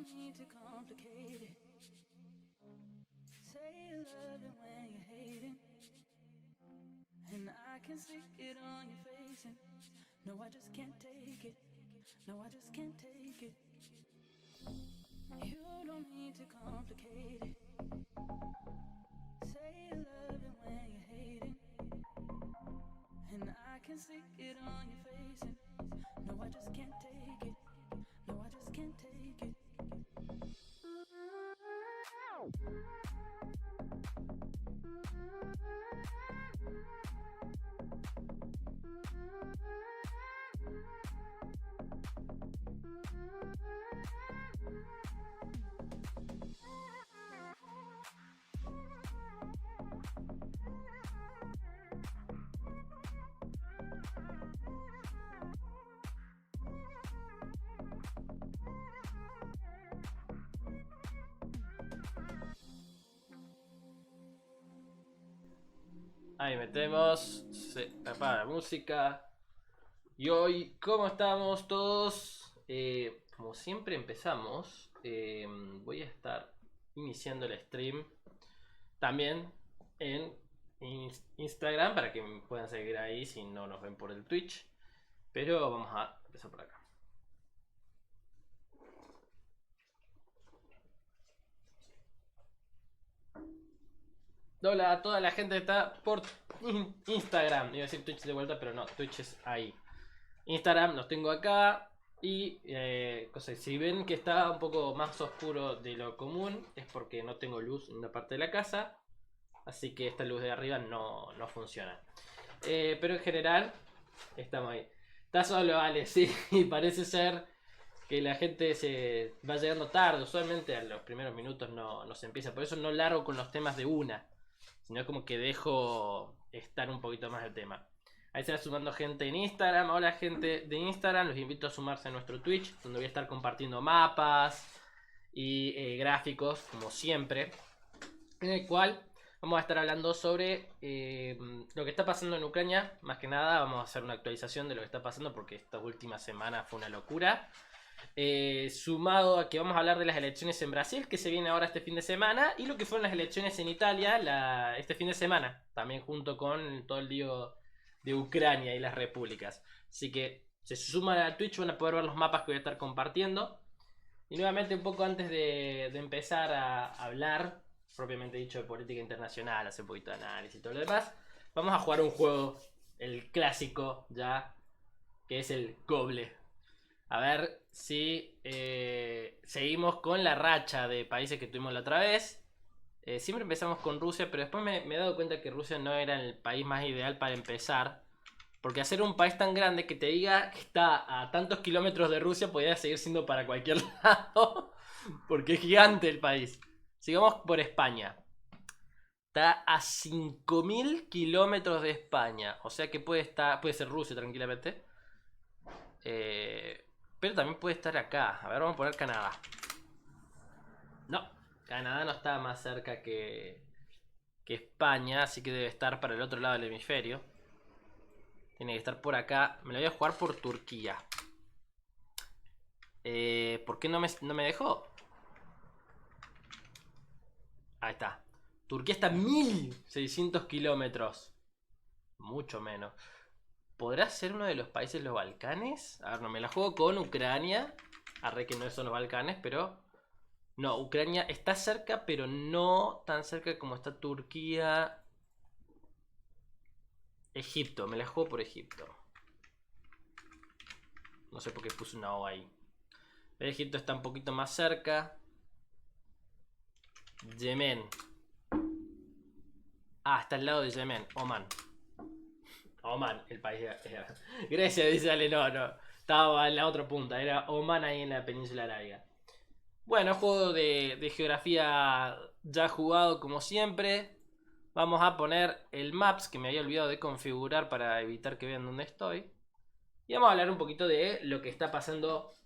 don't need to complicate it. Say you love it when you're hating, and I can see it on your face. And no, I just can't take it. No, I just can't take it. You don't need to complicate it. Say you love it when you're hating, and I can see it on your face. And no, I just can't take it. No, I just can't take it. Ahí metemos, se apaga la música. Y hoy, ¿cómo estamos todos? Como siempre empezamos, voy a estar iniciando el stream también en Instagram para que me puedan seguir ahí si no nos ven por el Twitch. Pero vamos a empezar por acá. Hola a toda la gente que está por Instagram. Iba a decir Twitch de vuelta, pero no, Twitch es ahí. Instagram los tengo acá. Y si ven que está un poco más oscuro de lo común, es porque no tengo luz en una parte de la casa. Así que esta luz de arriba no funciona. Pero en general, estamos ahí. Está solo Ale, sí. Y parece ser que la gente se va llegando tarde. Usualmente a los primeros minutos no se empieza. Por eso no largo con los temas de una, sino como que dejo estar un poquito más el tema. Ahí se va sumando gente en Instagram. Hola gente de Instagram, los invito a sumarse a nuestro Twitch, donde voy a estar compartiendo mapas y gráficos, como siempre, en el cual vamos a estar hablando sobre lo que está pasando en Ucrania. Más que nada vamos a hacer una actualización de lo que está pasando, porque esta última semana fue una locura. Sumado a que vamos a hablar de las elecciones en Brasil, que se viene ahora este fin de semana, y lo que fueron las elecciones en Italia este fin de semana, también junto con todo el lío de Ucrania y las repúblicas. Así que se suman a Twitch, van a poder ver los mapas que voy a estar compartiendo. Y nuevamente, un poco antes de empezar a hablar propiamente dicho de política internacional, hacer un poquito de análisis y todo lo demás, vamos a jugar un juego, el clásico ya, que es el Goble. A ver si seguimos con la racha de países que tuvimos la otra vez. Siempre empezamos con Rusia, pero después me he dado cuenta que Rusia no era el país más ideal para empezar. Porque hacer un país tan grande que te diga que está a tantos kilómetros de Rusia podría seguir siendo para cualquier lado. Porque es gigante el país. Sigamos por España. Está a 5000 kilómetros de España. O sea que puede ser Rusia tranquilamente. Pero también puede estar acá. A ver, vamos a poner Canadá. No, Canadá no está más cerca que España, así que debe estar para el otro lado del hemisferio. Tiene que estar por acá. Me lo voy a jugar por Turquía. ¿Por qué no me dejó? Ahí está. Turquía está a 1600 kilómetros. Mucho menos. ¿Podrá ser uno de los países de los Balcanes? A ver, no me la juego con Ucrania. Arre que no son los Balcanes, pero... No, Ucrania está cerca, pero no tan cerca como está Turquía. Egipto, me la juego por Egipto. No sé por qué puse una O ahí. Egipto está un poquito más cerca. Yemen. Ah, está al lado de Yemen. Oman. Oman, el país era. Grecia, dice Ale, no. Estaba en la otra punta. Era Oman ahí en la península arábiga. Bueno, juego de geografía ya jugado como siempre. Vamos a poner el Maps, que me había olvidado de configurar para evitar que vean dónde estoy. Y vamos a hablar un poquito de lo que está pasando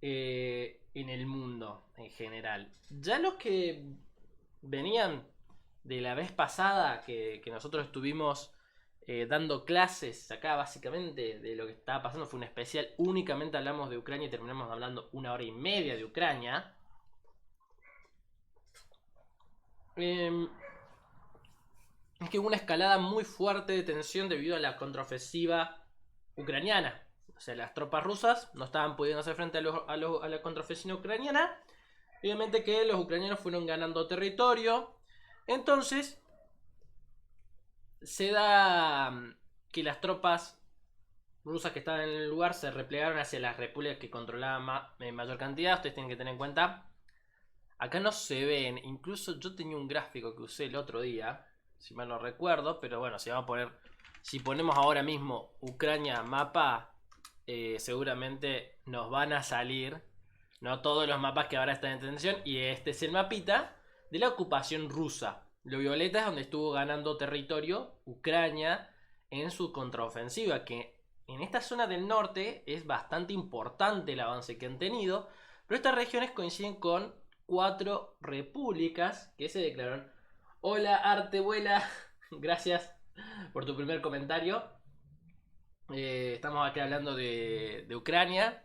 en el mundo en general. Ya los que venían de la vez pasada que nosotros estuvimos dando clases acá, básicamente de lo que estaba pasando, fue un especial, únicamente hablamos de Ucrania y terminamos hablando 1 hora y media de Ucrania. em, es que hubo una escalada muy fuerte de tensión debido a la contraofensiva ucraniana. O sea, las tropas rusas no estaban pudiendo hacer frente a la contraofensiva ucraniana. Obviamente que los ucranianos fueron ganando territorio. Entonces, se da que las tropas rusas que estaban en el lugar se replegaron hacia las repúblicas que controlaban en mayor cantidad. Ustedes tienen que tener en cuenta. Acá no se ven. Incluso yo tenía un gráfico que usé el otro día, si mal no recuerdo. Pero bueno, si vamos a poner, si ponemos ahora mismo Ucrania mapa, seguramente nos van a salir, no todos los mapas que ahora están en tensión. Y este es el mapita de la ocupación rusa. Lo violeta es donde estuvo ganando territorio Ucrania en su contraofensiva, que en esta zona del norte es bastante importante el avance que han tenido. Pero estas regiones coinciden con 4 repúblicas que se declararon. Hola Artebuela, gracias por tu primer comentario. Estamos acá hablando de Ucrania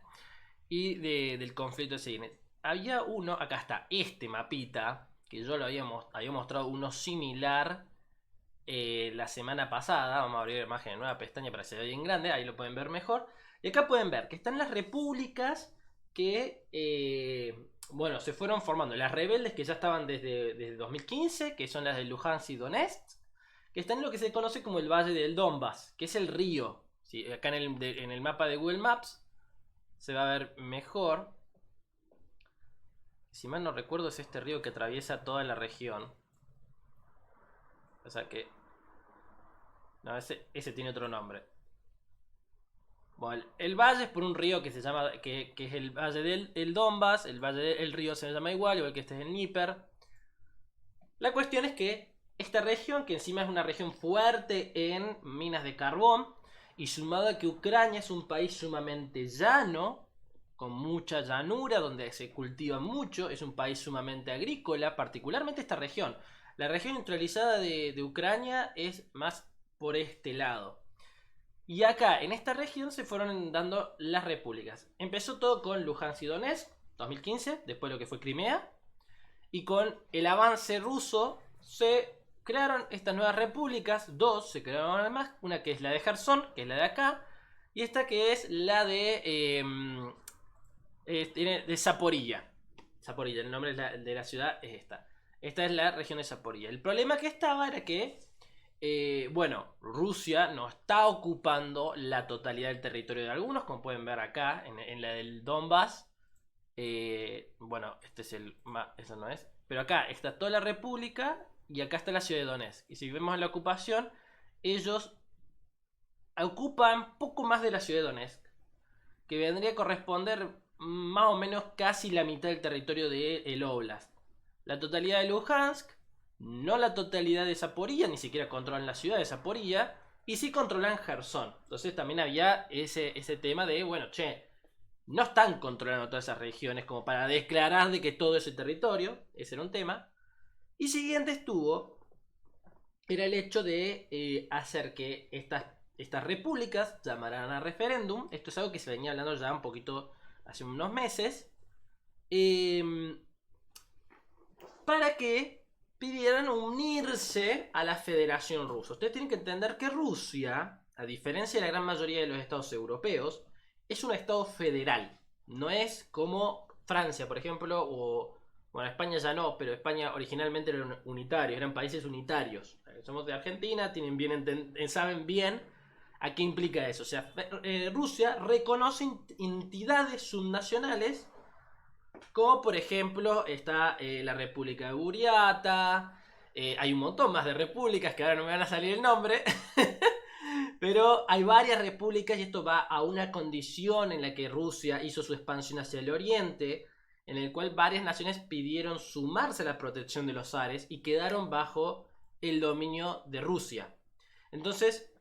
y del conflicto de Signes. Había uno, acá está, este mapita, que yo lo había mostrado uno similar la semana pasada. Vamos a abrir la imagen en nueva pestaña para que se vea bien grande, ahí lo pueden ver mejor. Y acá pueden ver que están las repúblicas que, bueno, se fueron formando. Las rebeldes que ya estaban desde 2015, que son las de Luhansk y Donetsk, que están en lo que se conoce como el Valle del Donbass, que es el río. ¿Sí? Acá en el mapa de Google Maps se va a ver mejor. Si mal no recuerdo, es este río que atraviesa toda la región. O sea que... no, ese tiene otro nombre. Bueno, el valle es por un río que se llama, que es el valle del Donbass. El río se llama igual que este es el Dnieper. La cuestión es que esta región, que encima es una región fuerte en minas de carbón, y sumado a que Ucrania es un país sumamente llano, con mucha llanura, donde se cultiva mucho, es un país sumamente agrícola, particularmente esta región. La región neutralizada de Ucrania es más por este lado. Y acá, en esta región, se fueron dando las repúblicas. Empezó todo con Luhansk y Donetsk, 2015, después lo que fue Crimea. Y con el avance ruso se crearon estas nuevas repúblicas. 2 se crearon además. Una que es la de Gerson, que es la de acá. Y esta que es la de Zaporilla. Zaporilla, el nombre de la ciudad es esta. Esta es la región de Zaporilla. El problema que estaba era que bueno, Rusia no está ocupando la totalidad del territorio de algunos, como pueden ver acá, en la del Donbass. Bueno, este es eso no es. Pero acá está toda la república y acá está la ciudad de Donetsk. Y si vemos la ocupación, ellos ocupan poco más de la ciudad de Donetsk, que vendría a corresponder más o menos casi la mitad del territorio del Oblast. La totalidad de Luhansk, no la totalidad de Zaporilla, ni siquiera controlan la ciudad de Zaporilla, y sí controlan Gerson. Entonces también había ese tema de, bueno, che, no están controlando todas esas regiones como para declarar de que todo ese territorio. Ese era un tema. Y siguiente era el hecho de hacer que estas repúblicas llamaran a referéndum. Esto es algo que se venía hablando ya un poquito hace unos meses. Para que pidieran unirse a la Federación Rusa. Ustedes tienen que entender que Rusia, a diferencia de la gran mayoría de los estados europeos, es un estado federal. No es como Francia, por ejemplo, o... bueno, España ya no, pero España originalmente eran unitarios, eran países unitarios. Somos de Argentina, saben bien a qué implica eso. O sea, Rusia reconoce entidades subnacionales, como por ejemplo está la República de Buriata. Hay un montón más de repúblicas que ahora no me van a salir el nombre. Pero hay varias repúblicas y esto va a una condición en la que Rusia hizo su expansión hacia el oriente, en el cual varias naciones pidieron sumarse a la protección de los zares y quedaron bajo el dominio de Rusia. Entonces,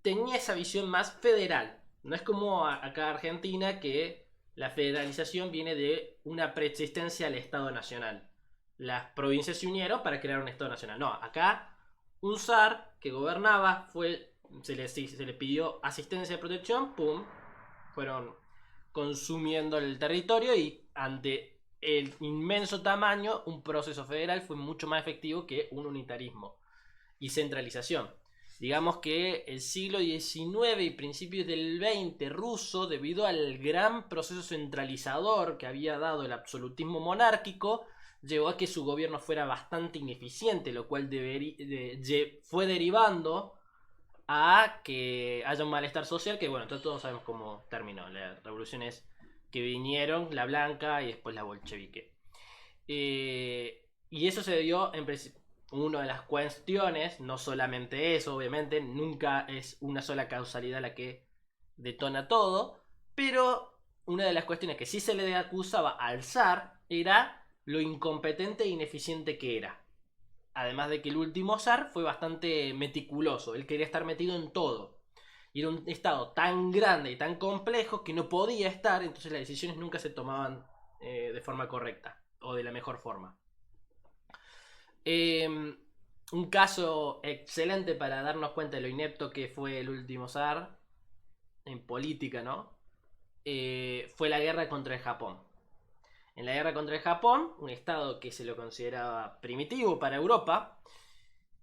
tenía esa visión más federal. No es como acá Argentina, que la federalización viene de una preexistencia al Estado Nacional. Las provincias se unieron para crear un Estado Nacional. No, acá un zar que gobernaba se le pidió asistencia de protección, pum, fueron consumiendo el territorio y ante el inmenso tamaño, un proceso federal fue mucho más efectivo que un unitarismo y centralización. Digamos que el siglo XIX y principios del XX ruso, debido al gran proceso centralizador que había dado el absolutismo monárquico, llevó a que su gobierno fuera bastante ineficiente, lo cual fue derivando a que haya un malestar social que, bueno, todos sabemos cómo terminó. Las revoluciones que vinieron, la blanca y después la bolchevique. Y eso se dio en una de las cuestiones, no solamente eso, obviamente, nunca es una sola causalidad la que detona todo, pero una de las cuestiones que sí se le acusaba al zar era lo incompetente e ineficiente que era. Además de que el último zar fue bastante meticuloso, él quería estar metido en todo. Y era un estado tan grande y tan complejo que no podía estar, entonces las decisiones nunca se tomaban de forma correcta o de la mejor forma. Un caso excelente para darnos cuenta de lo inepto que fue el último zar en política, ¿no? Fue la guerra contra el Japón. En la guerra contra el Japón, un estado que se lo consideraba primitivo para Europa,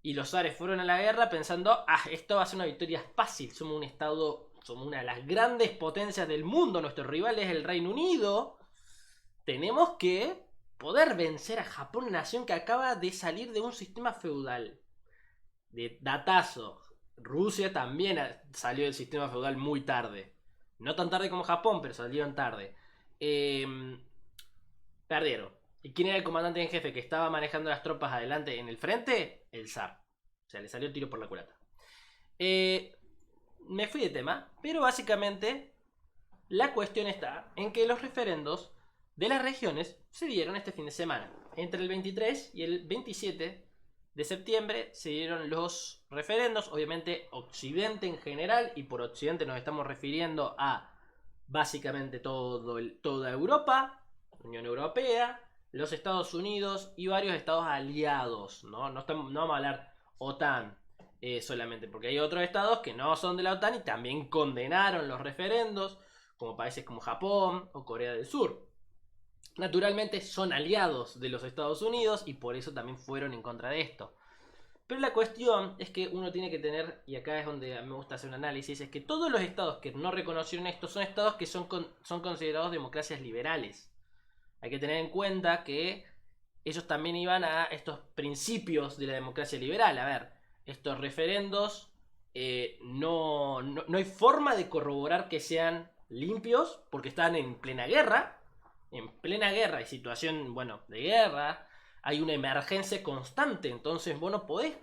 y los zares fueron a la guerra pensando, esto va a ser una victoria fácil, somos un estado, somos una de las grandes potencias del mundo, nuestro rival es el Reino Unido, tenemos que poder vencer a Japón, nación que acaba de salir de un sistema feudal. De datazo, Rusia también salió del sistema feudal muy tarde. No tan tarde como Japón, pero salieron tarde. Perdieron. ¿Y quién era el comandante en jefe que estaba manejando las tropas adelante en el frente? El zar. O sea, le salió el tiro por la culata. Me fui de tema, pero básicamente la cuestión está en que los referendos de las regiones se dieron este fin de semana. Entre el 23 y el 27 de septiembre se dieron los referendos. Obviamente Occidente en general, y por Occidente nos estamos refiriendo a básicamente toda Europa, Unión Europea, los Estados Unidos y varios estados aliados. No vamos a hablar OTAN solamente, porque hay otros estados que no son de la OTAN y también condenaron los referendos, como países como Japón o Corea del Sur. Naturalmente son aliados de los Estados Unidos y por eso también fueron en contra de esto. Pero la cuestión es que uno tiene que tener, y acá es donde me gusta hacer un análisis, es que todos los estados que no reconocieron esto son estados que son considerados democracias liberales. Hay que tener en cuenta que ellos también iban a estos principios de la democracia liberal. A ver, estos referendos no hay forma de corroborar que sean limpios porque están en plena guerra. En plena guerra y situación, de guerra, hay una emergencia constante, entonces vos no podés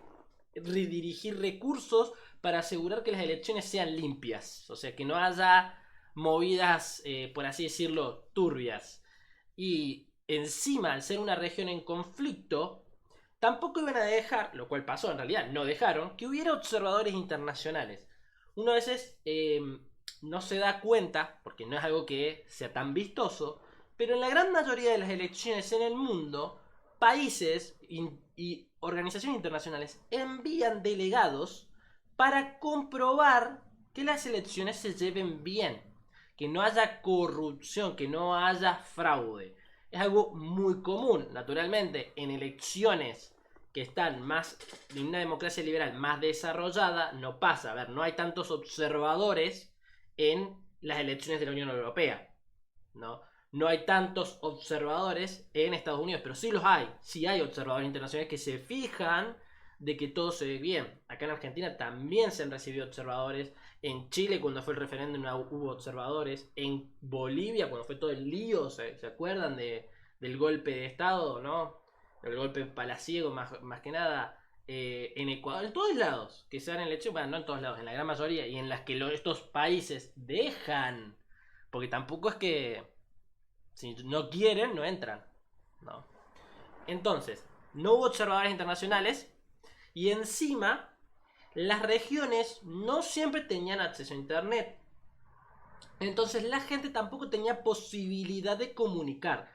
redirigir recursos para asegurar que las elecciones sean limpias, o sea, que no haya movidas, por así decirlo, turbias. Y encima, al ser una región en conflicto, tampoco iban a dejar, lo cual pasó en realidad, no dejaron, que hubiera observadores internacionales. Uno a veces no se da cuenta, porque no es algo que sea tan vistoso, pero en la gran mayoría de las elecciones en el mundo, países y organizaciones internacionales envían delegados para comprobar que las elecciones se lleven bien, que no haya corrupción, que no haya fraude. Es algo muy común, naturalmente, en elecciones que están más en una democracia liberal más desarrollada, no pasa. A ver, no hay tantos observadores en las elecciones de la Unión Europea, ¿no? No hay tantos observadores en Estados Unidos, pero sí los hay. Sí hay observadores internacionales que se fijan de que todo se ve bien. Acá en Argentina también se han recibido observadores. En Chile, cuando fue el referéndum, hubo observadores. En Bolivia, cuando fue todo el lío, ¿se acuerdan del golpe de Estado, no? El golpe palaciego, más que nada. En Ecuador, en todos lados que se dan elecciones, bueno, no en todos lados, en la gran mayoría, y en las que estos países dejan, porque tampoco es que si no quieren, no entran, ¿no? Entonces, no hubo observadores internacionales y encima las regiones no siempre tenían acceso a internet. Entonces la gente tampoco tenía posibilidad de comunicar.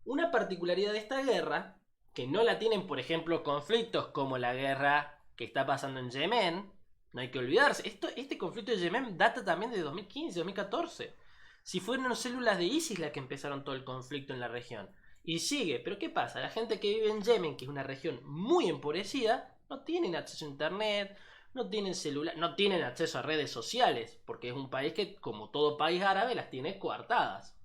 Una particularidad de esta guerra, que no la tienen, por ejemplo, conflictos como la guerra que está pasando en Yemen, no hay que olvidarse. Este conflicto de Yemen data también de 2015, 2014. Si fueron células de ISIS las que empezaron todo el conflicto en la región. Y sigue, pero ¿qué pasa? La gente que vive en Yemen, que es una región muy empobrecida, no tienen acceso a internet, no tienen celular, no tienen acceso a redes sociales, porque es un país que, como todo país árabe, las tiene coartadas.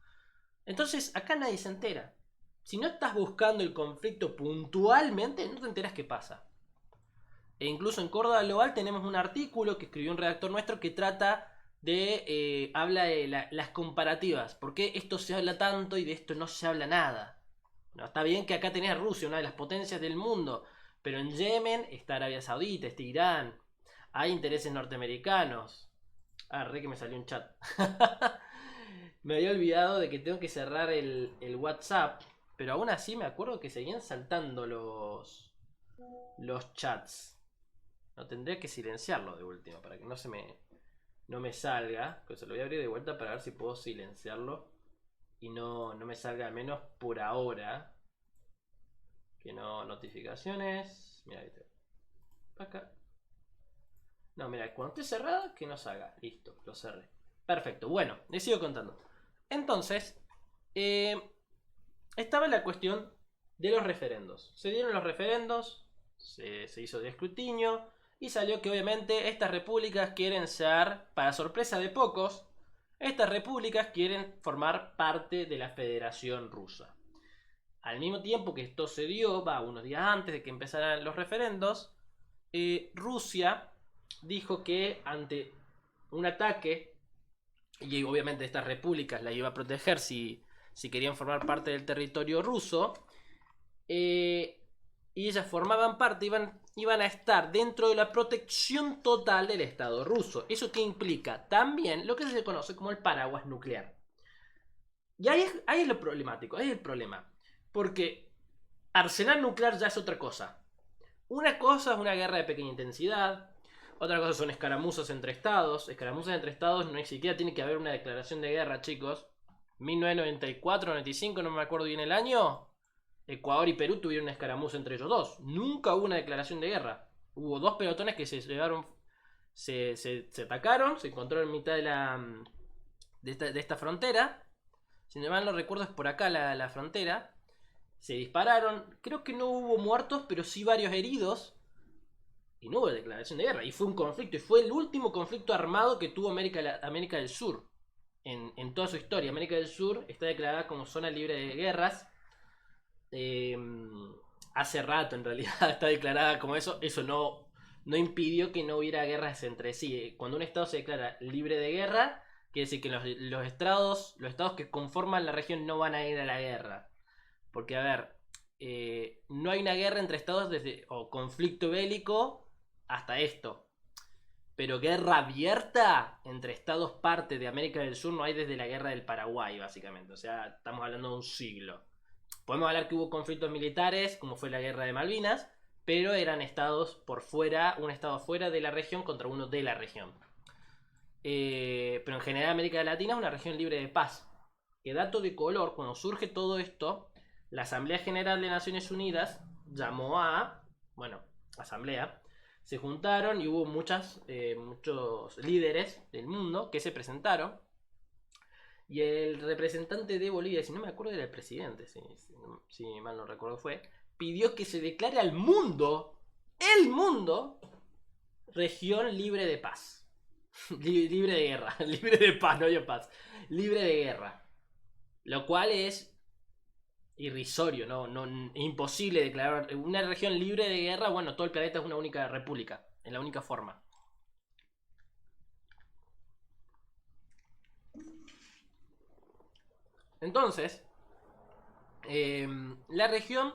Entonces, acá nadie se entera. Si no estás buscando el conflicto puntualmente, no te enteras qué pasa. E incluso en Córdoba Global tenemos un artículo que escribió un redactor nuestro que trata de habla de las comparativas. ¿Por qué esto se habla tanto y de esto no se habla nada? No, está bien que acá tenés a Rusia, una de las potencias del mundo, pero en Yemen está Arabia Saudita, está Irán, hay intereses norteamericanos. Ah, re que me salió un chat. Me había olvidado de que tengo que cerrar el WhatsApp, pero aún así me acuerdo que seguían saltando los chats. No tendría que silenciarlo de último para que no me salga. Pero se lo voy a abrir de vuelta para ver si puedo silenciarlo y no me salga, al menos por ahora. Que no, notificaciones. Mira, ahí está. Acá. No, mira, cuando esté cerrado, que no salga. Listo, lo cerré. Perfecto, bueno, les sigo contando. Entonces, estaba la cuestión de los referendos. Se dieron los referendos, se hizo el escrutinio y salió que obviamente estas repúblicas quieren ser, para sorpresa de pocos, estas repúblicas quieren formar parte de la Federación Rusa. Al mismo tiempo que esto se dio, unos días antes de que empezaran los referendos, Rusia dijo que ante un ataque, y obviamente estas repúblicas las iba a proteger si querían formar parte del territorio ruso, y ellas formaban parte, iban a estar dentro de la protección total del Estado ruso. ¿Eso qué implica? También lo que se conoce como el paraguas nuclear. Y ahí es lo problemático, ahí es el problema. Porque arsenal nuclear ya es otra cosa. Una cosa es una guerra de pequeña intensidad, otra cosa son escaramuzas entre estados. Escaramuzas entre estados no ni siquiera tiene que haber una declaración de guerra, chicos. 1994, 95, no me acuerdo bien el año. Ecuador y Perú tuvieron una escaramuza entre ellos dos. Nunca hubo una declaración de guerra. Hubo dos pelotones que se llevaron, se atacaron, se encontraron en mitad de esta frontera. Si no mal no recuerdo, es por acá la frontera. Se dispararon, creo que no hubo muertos, pero sí varios heridos. Y no hubo declaración de guerra. Y fue un conflicto, y fue el último conflicto armado que tuvo América del Sur. En toda su historia. América del Sur está declarada como zona libre de guerras. Hace rato en realidad está declarada como eso. Eso no impidió que no hubiera guerras entre sí. Cuando un estado se declara libre de guerra, quiere decir que los estados que conforman la región no van a ir a la guerra. Porque, a ver, no hay una guerra entre estados o conflicto bélico hasta esto. Pero guerra abierta entre estados parte de América del Sur no hay desde la guerra del Paraguay, básicamente. O sea, estamos hablando de un siglo. Podemos hablar que hubo conflictos militares, como fue la guerra de Malvinas, pero eran estados por fuera, un estado fuera de la región contra uno de la región. Pero en general América Latina es una región libre de paz. Que dato de color, cuando surge todo esto, la Asamblea General de Naciones Unidas llamó asamblea, se juntaron y hubo muchos líderes del mundo que se presentaron. Y el representante de Bolivia, si no me acuerdo era el presidente, si mal no recuerdo fue, pidió que se declare al mundo, el mundo, región libre de paz. Libre de guerra, libre de paz, no hay paz, libre de guerra. Lo cual es irrisorio, imposible declarar una región libre de guerra. Bueno, todo el planeta es una única república, es la única forma. Entonces, la región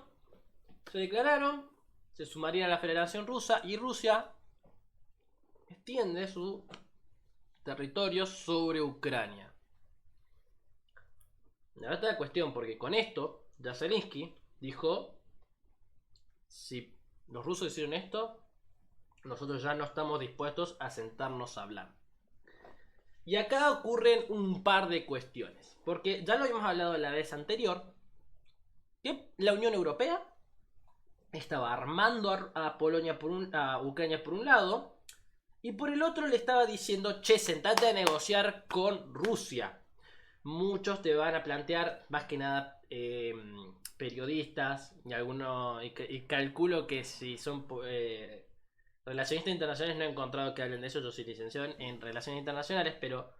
se declararon, se sumaría a la Federación Rusa y Rusia extiende su territorio sobre Ucrania. La verdad es la cuestión, porque con esto, ya Zelensky dijo, si los rusos hicieron esto, nosotros ya no estamos dispuestos a sentarnos a hablar. Y acá ocurren un par de cuestiones, porque ya lo habíamos hablado la vez anterior, que la Unión Europea estaba armando a Ucrania por un lado, y por el otro le estaba diciendo, che, sentate a negociar con Rusia. muchos te van a plantear, más que nada periodistas y algunos, y calculo que si son relacionistas internacionales, no he encontrado que hablen de eso. Yo soy licenciado en relaciones internacionales, pero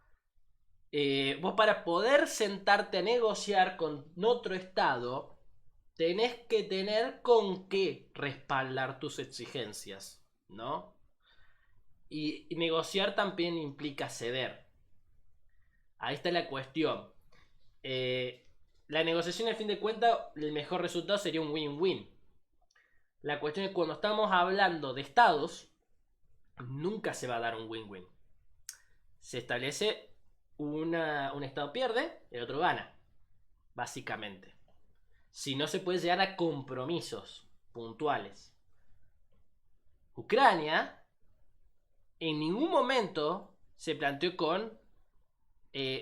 vos para poder sentarte a negociar con otro estado, tenés que tener con qué respaldar tus exigencias, ¿no? Y negociar también implica ceder. Ahí está la cuestión. La negociación, al fin de cuentas, el mejor resultado sería un win-win. La cuestión es que cuando estamos hablando de estados, nunca se va a dar un win-win. Se establece un estado pierde, el otro gana, básicamente. Si no, se puede llegar a compromisos puntuales. Ucrania en ningún momento se planteó con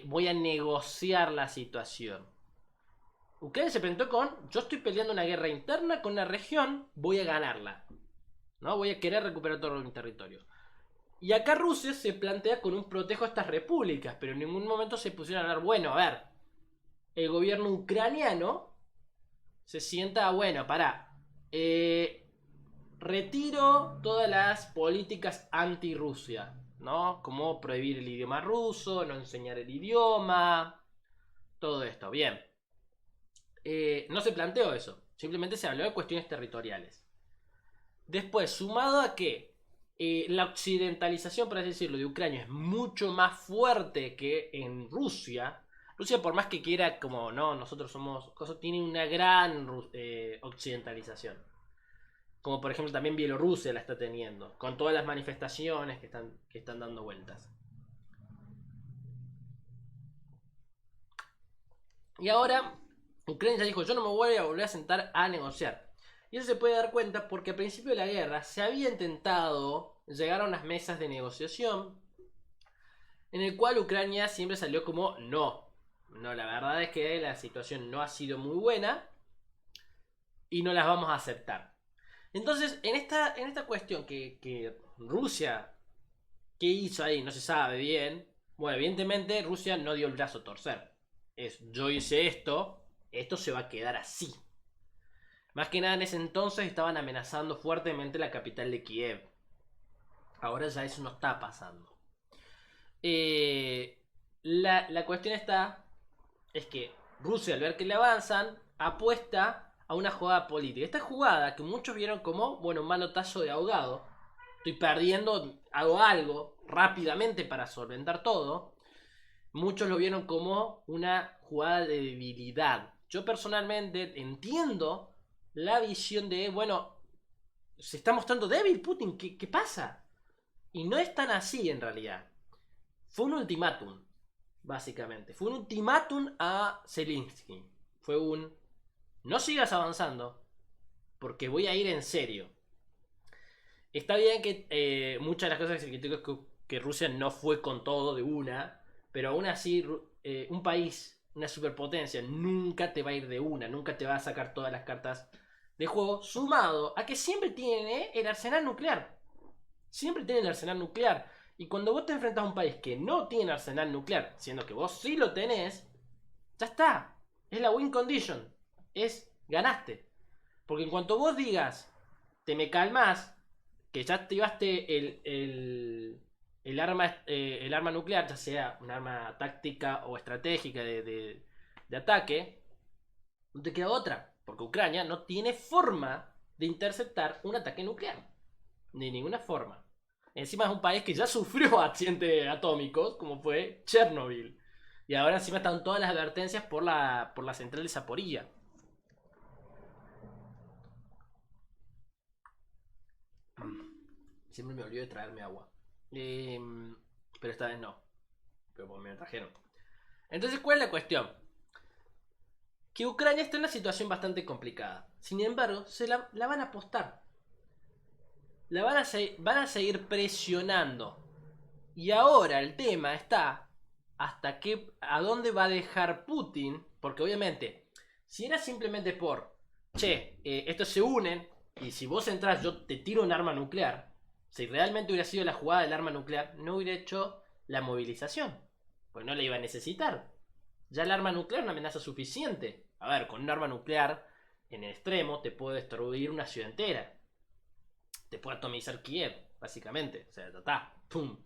voy a negociar la situación. Ucrania se planteó con yo estoy peleando una guerra interna con una región, voy a ganarla, ¿no? Voy a querer recuperar todo mi territorio. Y acá Rusia se plantea con un protejo a estas repúblicas, pero en ningún momento se pusieron a hablar, bueno, a ver, el gobierno ucraniano se sienta, bueno, pará, retiro todas las políticas anti-Rusia, ¿no? Como prohibir el idioma ruso, no enseñar el idioma, todo esto, bien. No se planteó eso, simplemente se habló de cuestiones territoriales. Después, sumado a que la occidentalización, por así decirlo, de Ucrania es mucho más fuerte que en Rusia. Rusia, por más que quiera, como no, nosotros somos, tiene una gran occidentalización. Como por ejemplo también Bielorrusia la está teniendo, con todas las manifestaciones que están dando vueltas. Y ahora Ucrania ya dijo, yo no me voy a volver a sentar a negociar. Y eso se puede dar cuenta porque al principio de la guerra se había intentado llegar a unas mesas de negociación en el cual Ucrania siempre salió como no, la verdad es que la situación no ha sido muy buena y no las vamos a aceptar. Entonces, en esta cuestión que Rusia, ¿qué hizo ahí? No se sabe bien. Bueno, evidentemente Rusia no dio el brazo a torcer. Yo hice esto se va a quedar así. Más que nada en ese entonces estaban amenazando fuertemente la capital de Kiev. Ahora ya eso no está pasando. La cuestión es que Rusia, al ver que le avanzan, apuesta a una jugada política. Esta jugada que muchos vieron como, bueno, un manotazo de ahogado. Estoy perdiendo, hago algo rápidamente para solventar todo. Muchos lo vieron como una jugada de debilidad. Yo personalmente entiendo la visión de, bueno, se está mostrando débil Putin, ¿qué pasa? Y no es tan así en realidad. Fue un ultimátum, básicamente. Fue un ultimátum a Zelensky. Fue un, no sigas avanzando, porque voy a ir en serio. Está bien que muchas de las cosas que se criticó es que Rusia no fue con todo de una, pero aún así un país, una superpotencia, nunca te va a ir de una, nunca te va a sacar todas las cartas de juego, sumado a que siempre tiene el arsenal nuclear. Siempre tiene el arsenal nuclear. Y cuando vos te enfrentas a un país que no tiene arsenal nuclear, siendo que vos sí lo tenés, ya está. Es la win condition. Ganaste. Porque en cuanto vos digas, te me calmás, que ya activaste el arma nuclear, ya sea un arma táctica o estratégica de ataque, no te queda otra. Porque Ucrania no tiene forma de interceptar un ataque nuclear. De ninguna forma. Encima es un país que ya sufrió accidentes atómicos, como fue Chernobyl. Y ahora encima están todas las advertencias por la central de Zaporilla. Siempre me olvido de traerme agua. Pero esta vez no. Pero me la trajeron. Entonces, ¿cuál es la cuestión? Que Ucrania está en una situación bastante complicada. Sin embargo, la van a apostar. Van a seguir presionando. Y ahora el tema está a dónde va a dejar Putin. Porque obviamente, si era simplemente por estos se unen, y si vos entras yo te tiro un arma nuclear. Si realmente hubiera sido la jugada del arma nuclear, no hubiera hecho la movilización. Pues no la iba a necesitar. Ya el arma nuclear es una amenaza suficiente. A ver, con un arma nuclear en el extremo te puede destruir una ciudad entera. Te puede atomizar Kiev, básicamente. O sea, ya está. ¡Pum!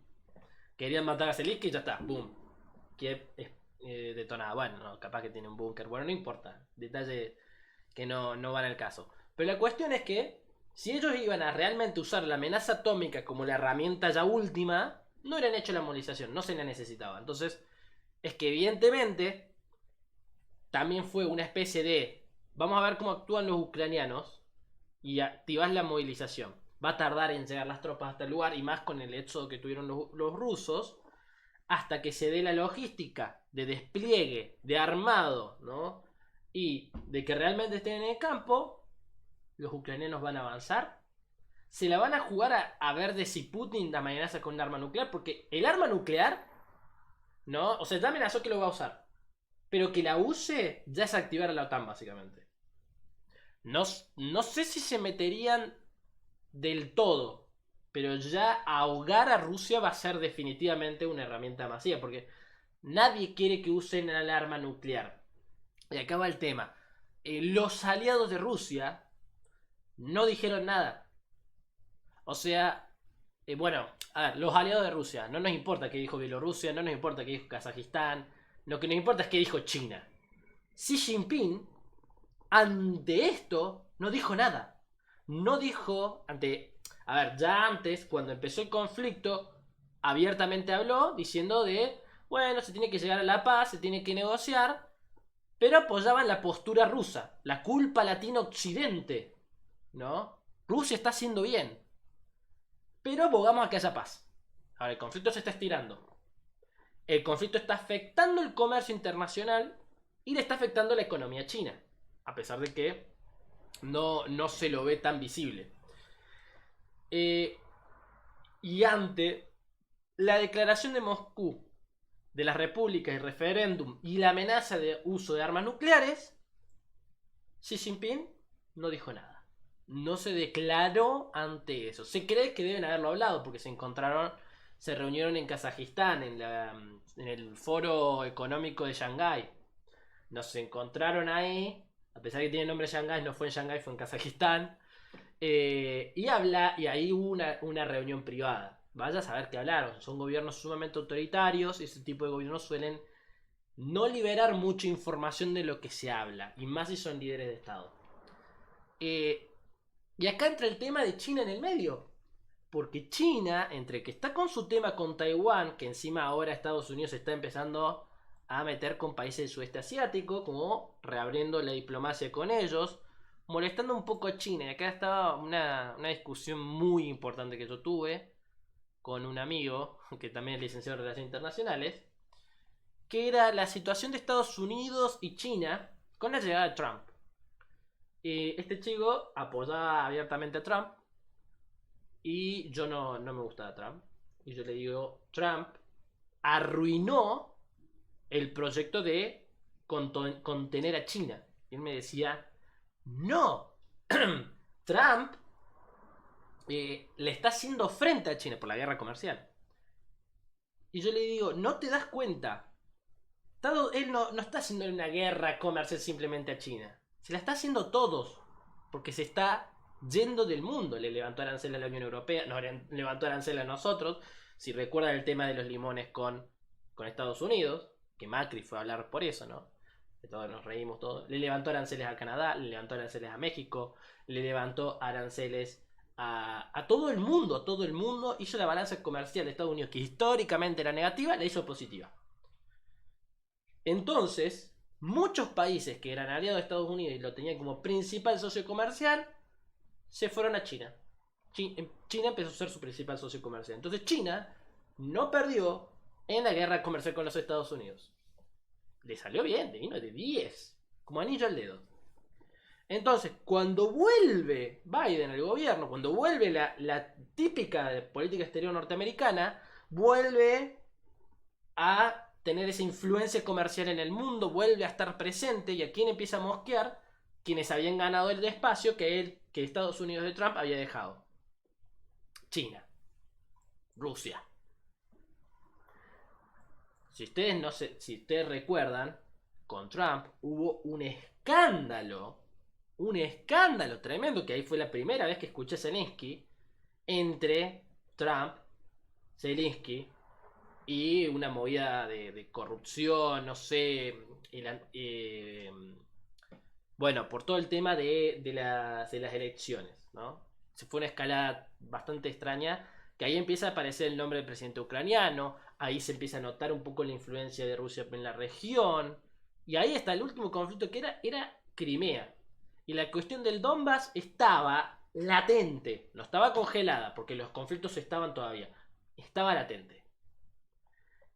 Querían matar a Zelensky y ya está. ¡Pum! Kiev es detonada. Bueno, no, capaz que tiene un búnker. Bueno, no importa. Detalle que no van al caso. Pero la cuestión es que si ellos iban a realmente usar la amenaza atómica como la herramienta ya última, no hubieran hecho la movilización, no se la necesitaba. Entonces, es que evidentemente también fue una especie de vamos a ver cómo actúan los ucranianos y activas la movilización. Va a tardar en llegar las tropas hasta el lugar y más con el éxodo que tuvieron los rusos hasta que se dé la logística de despliegue, de armado, ¿no? Y de que realmente estén en el campo, los ucranianos van a avanzar. Se la van a jugar a ver de si Putin amenaza con un arma nuclear, porque el arma nuclear, ¿no? O sea, ya amenazó que lo va a usar. Pero que la use ya es activar a la OTAN, básicamente. No sé si se meterían del todo, pero ya ahogar a Rusia va a ser definitivamente una herramienta masiva, porque nadie quiere que usen el arma nuclear. Y acá va el tema. Los aliados de Rusia no dijeron nada. O sea, bueno, a ver, los aliados de Rusia, no nos importa qué dijo Bielorrusia, no nos importa qué dijo Kazajistán, lo que nos importa es qué dijo China. Xi Jinping, ante esto, no dijo nada. No dijo, a ver, ya antes, cuando empezó el conflicto, abiertamente habló diciendo bueno, se tiene que llegar a la paz, se tiene que negociar, pero apoyaban la postura rusa. La culpa la tiene Occidente, ¿no? Rusia está haciendo bien, pero abogamos a que haya paz. Ahora, el conflicto se está estirando. El conflicto está afectando el comercio internacional y le está afectando la economía china, a pesar de que no se lo ve tan visible. Y ante la declaración de Moscú de las repúblicas y referéndum y la amenaza de uso de armas nucleares, Xi Jinping no dijo nada. No se declaró ante eso. Se cree que deben haberlo hablado porque se reunieron en Kazajistán, en el foro económico de Shanghái. Nos encontraron ahí, a pesar de que tiene nombre Shanghái, no fue en Shanghái, fue en Kazajistán. Y ahí hubo una reunión privada. Vaya a saber qué hablaron. Son gobiernos sumamente autoritarios y ese tipo de gobiernos suelen no liberar mucha información de lo que se habla, y más si son líderes de Estado. Y acá entra el tema de China en el medio. Porque China, entre que está con su tema con Taiwán, que encima ahora Estados Unidos está empezando a meter con países del sudeste asiático, como reabriendo la diplomacia con ellos, molestando un poco a China. Y acá estaba una discusión muy importante que yo tuve con un amigo, que también es licenciado en Relaciones Internacionales, que era la situación de Estados Unidos y China con la llegada de Trump. Este chico apoyaba abiertamente a Trump y yo no me gustaba Trump. Y yo le digo, Trump arruinó el proyecto de contener a China. Y él me decía, no, Trump le está haciendo frente a China por la guerra comercial. Y yo le digo, ¿no te das cuenta? Él no está haciendo una guerra comercial simplemente a China. Se la está haciendo a todos. Porque se está yendo del mundo. Le levantó arancel a la Unión Europea, nos levantó arancel a nosotros. Si recuerdan el tema de los limones con Estados Unidos, que Macri fue a hablar por eso, ¿no? De todos nos reímos todos. Le levantó aranceles a Canadá, le levantó aranceles a México, le levantó aranceles a todo el mundo, hizo la balanza comercial de Estados Unidos, que históricamente era negativa, la hizo positiva. Entonces, muchos países que eran aliados de Estados Unidos y lo tenían como principal socio comercial, se fueron a China. China empezó a ser su principal socio comercial. Entonces China no perdió en la guerra comercial con los Estados Unidos. Le salió bien, le vino de 10, como anillo al dedo. Entonces, cuando vuelve Biden al gobierno, cuando vuelve la típica política exterior norteamericana, vuelve a tener esa influencia comercial en el mundo, vuelve a estar presente, y a quién empieza a mosquear, quienes habían ganado el espacio que Estados Unidos de Trump había dejado. China, Rusia. Si ustedes recuerdan, con Trump, hubo un escándalo tremendo, que ahí fue la primera vez que escuché a Zelensky, entre Trump, Zelensky y una movida de corrupción, no sé, bueno, por todo el tema de las elecciones, ¿no? Se fue una escalada bastante extraña, que ahí empieza a aparecer el nombre del presidente ucraniano, ahí se empieza a notar un poco la influencia de Rusia en la región, y ahí está el último conflicto que era Crimea. Y la cuestión del Donbass estaba latente, no estaba congelada, porque los conflictos estaban todavía, estaba latente.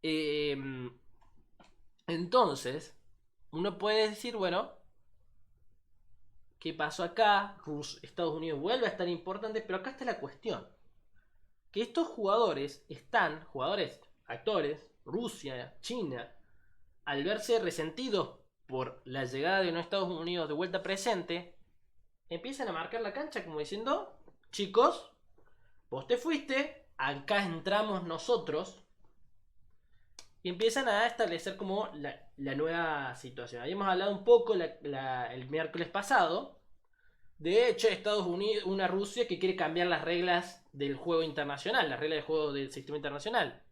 Eh, entonces, uno puede decir, bueno, ¿qué pasó acá? Estados Unidos vuelve a estar importante, pero acá está la cuestión. Que estos jugadores, actores, Rusia, China, al verse resentidos por la llegada de los Estados Unidos de vuelta presente, empiezan a marcar la cancha como diciendo, chicos, vos te fuiste, acá entramos nosotros, y empiezan a establecer como la nueva situación. Habíamos hablado un poco el miércoles pasado de hecho Estados Unidos, una Rusia que quiere cambiar las reglas del juego internacional, las reglas del juego del sistema internacional.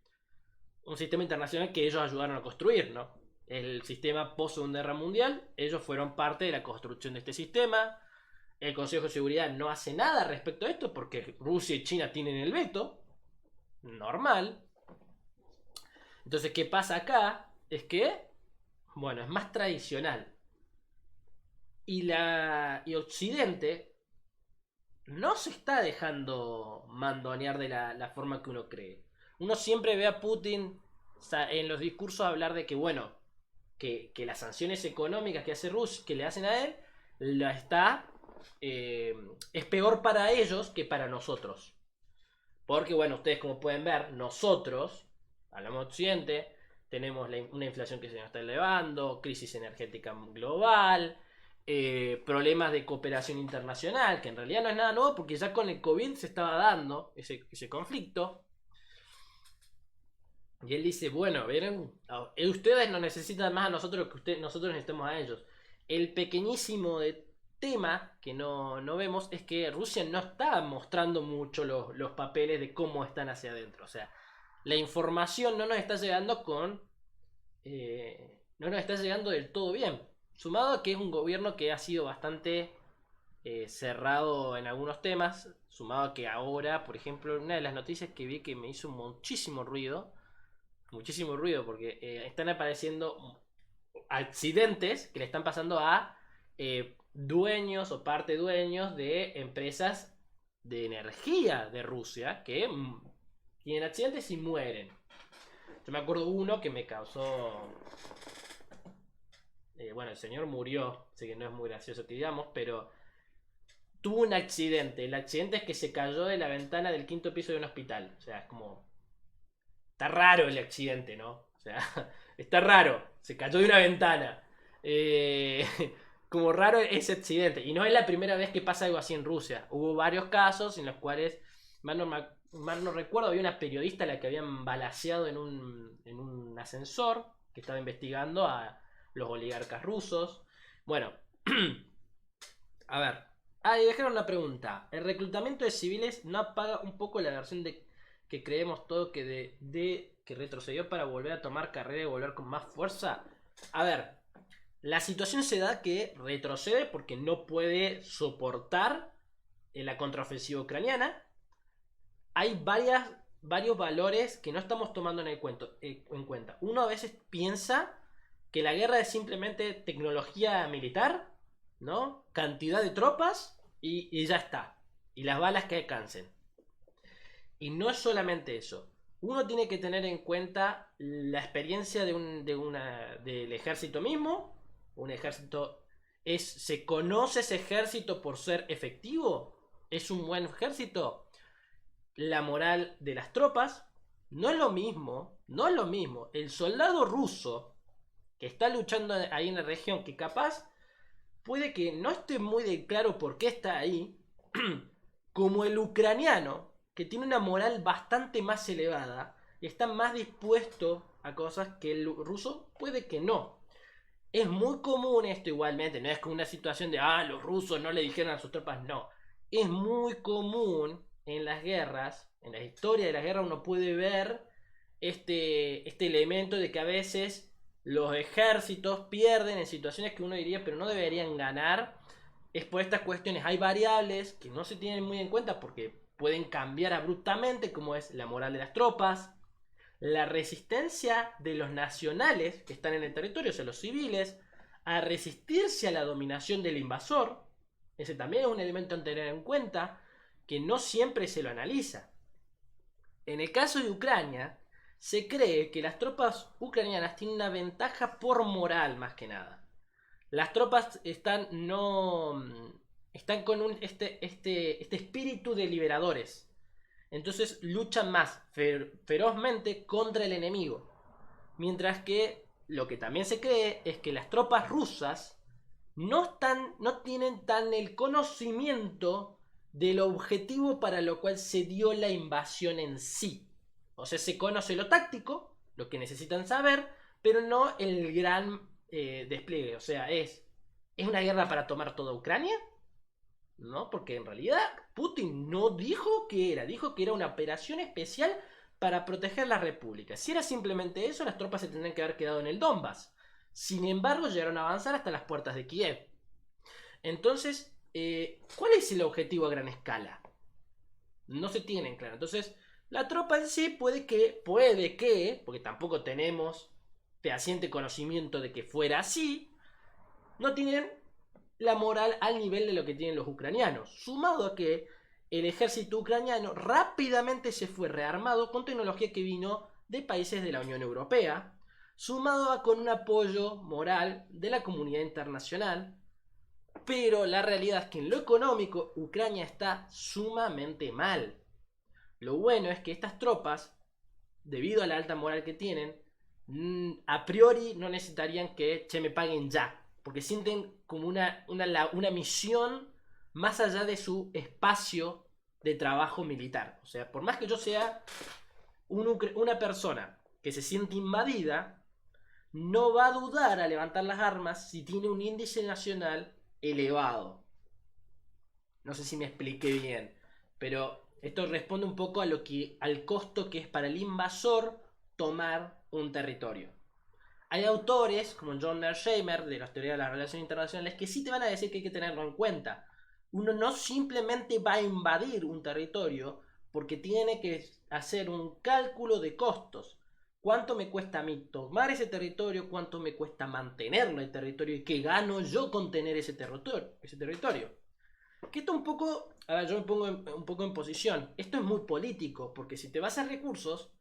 Un sistema internacional que ellos ayudaron a construir, ¿no? El sistema post Segunda Guerra Mundial, ellos fueron parte de la construcción de este sistema. El Consejo de Seguridad no hace nada respecto a esto porque Rusia y China tienen el veto. Normal. Entonces, ¿qué pasa acá? Es que, bueno, es más tradicional. Y Occidente no se está dejando mandonear de la forma que uno cree. Uno siempre ve a Putin en los discursos hablar de que, bueno, que las sanciones económicas que hace Rusia, que le hacen a él, es peor para ellos que para nosotros. Porque, bueno, ustedes como pueden ver, nosotros, hablamos de Occidente, tenemos una inflación que se nos está elevando, crisis energética global, problemas de cooperación internacional, que en realidad no es nada nuevo porque ya con el COVID se estaba dando ese conflicto. Y él dice, bueno, ¿vieron? Ustedes nos necesitan más a nosotros que nosotros necesitamos a ellos. El pequeñísimo tema que no vemos es que Rusia no está mostrando mucho los papeles de cómo están hacia adentro. O sea, la información no nos está llegando no nos está llegando del todo bien. Sumado a que es un gobierno que ha sido bastante cerrado en algunos temas. Sumado a que ahora, por ejemplo, una de las noticias que vi que me hizo muchísimo ruido porque están apareciendo accidentes que le están pasando a dueños o parte dueños de empresas de energía de Rusia que tienen accidentes y mueren. Yo me acuerdo uno que me causó... bueno, el señor murió, así que no es muy gracioso que digamos, pero tuvo un accidente. El accidente es que se cayó de la ventana del quinto piso de un hospital. O sea, es como... Está raro el accidente, ¿no? O sea, está raro. Se cayó de una ventana. Como raro ese accidente. Y no es la primera vez que pasa algo así en Rusia. Hubo varios casos en los cuales, mal no recuerdo, había una periodista a la que habían balaceado en un ascensor que estaba investigando a los oligarcas rusos. Bueno, a ver. Y dejaron una pregunta. ¿El reclutamiento de civiles no apaga un poco la versión de que creemos todo que que retrocedió para volver a tomar carrera y volver con más fuerza? A ver, la situación se da que retrocede porque no puede soportar la contraofensiva ucraniana. Hay varios valores que no estamos tomando en cuenta. Uno a veces piensa que la guerra es simplemente tecnología militar, ¿no? Cantidad de tropas y ya está. Y las balas que alcancen. Y no es solamente eso. Uno tiene que tener en cuenta la experiencia del ejército mismo. Un ejército ¿se conoce ese ejército por ser efectivo? ¿Es un buen ejército? La moral de las tropas. No es lo mismo. El soldado ruso que está luchando ahí en la región, que capaz puede que no esté muy de claro por qué está ahí, como el ucraniano, que tiene una moral bastante más elevada y está más dispuesto a cosas que el ruso puede que no. Es muy común esto igualmente, no es como una situación de, los rusos no le dijeron a sus tropas, no. Es muy común en las guerras, en la historia de la guerra uno puede ver este elemento de que a veces los ejércitos pierden en situaciones que uno diría, pero no deberían ganar. Es por estas cuestiones, hay variables que no se tienen muy en cuenta porque pueden cambiar abruptamente, como es la moral de las tropas, la resistencia de los nacionales que están en el territorio, o sea, los civiles, a resistirse a la dominación del invasor. Ese también es un elemento a tener en cuenta que no siempre se lo analiza. En el caso de Ucrania, se cree que las tropas ucranianas tienen una ventaja por moral más que nada. Las tropas están con este espíritu de liberadores. Entonces luchan más ferozmente contra el enemigo. Mientras que lo que también se cree es que las tropas rusas no tienen tan el conocimiento del objetivo para lo cual se dio la invasión en sí. O sea, se conoce lo táctico, lo que necesitan saber, pero no el gran despliegue. O sea, ¿es una guerra para tomar toda Ucrania? No, porque en realidad Putin no dijo que era, dijo que era una operación especial para proteger la república. Si era simplemente eso, las tropas se tendrían que haber quedado en el Donbass. Sin embargo, llegaron a avanzar hasta las puertas de Kiev. Entonces, ¿cuál es el objetivo a gran escala? No se tiene en claro. Entonces, la tropa en sí puede que, porque tampoco tenemos fehaciente conocimiento de que fuera así, no tienen la moral al nivel de lo que tienen los ucranianos. Sumado a que el ejército ucraniano rápidamente se fue rearmado con tecnología que vino de países de la Unión Europea, sumado a con un apoyo moral de la comunidad internacional. Pero la realidad es que en lo económico Ucrania está sumamente mal. Lo bueno es que estas tropas, debido a la alta moral que tienen, a priori no necesitarían que me paguen ya, porque sienten como una misión más allá de su espacio de trabajo militar. O sea, por más que yo sea una persona que se siente invadida, no va a dudar a levantar las armas si tiene un índice nacional elevado. No sé si me expliqué bien, pero esto responde un poco al costo que es para el invasor tomar un territorio. Hay autores como John Mearsheimer de la teoría de las relaciones internacionales que sí te van a decir que hay que tenerlo en cuenta. Uno no simplemente va a invadir un territorio porque tiene que hacer un cálculo de costos. ¿Cuánto me cuesta a mí tomar ese territorio? ¿Cuánto me cuesta mantenerlo el territorio? ¿Y qué gano yo con tener ese territorio? Que esto un poco, a ver, yo me pongo un poco en posición. Esto es muy político, porque si te vas a recursos,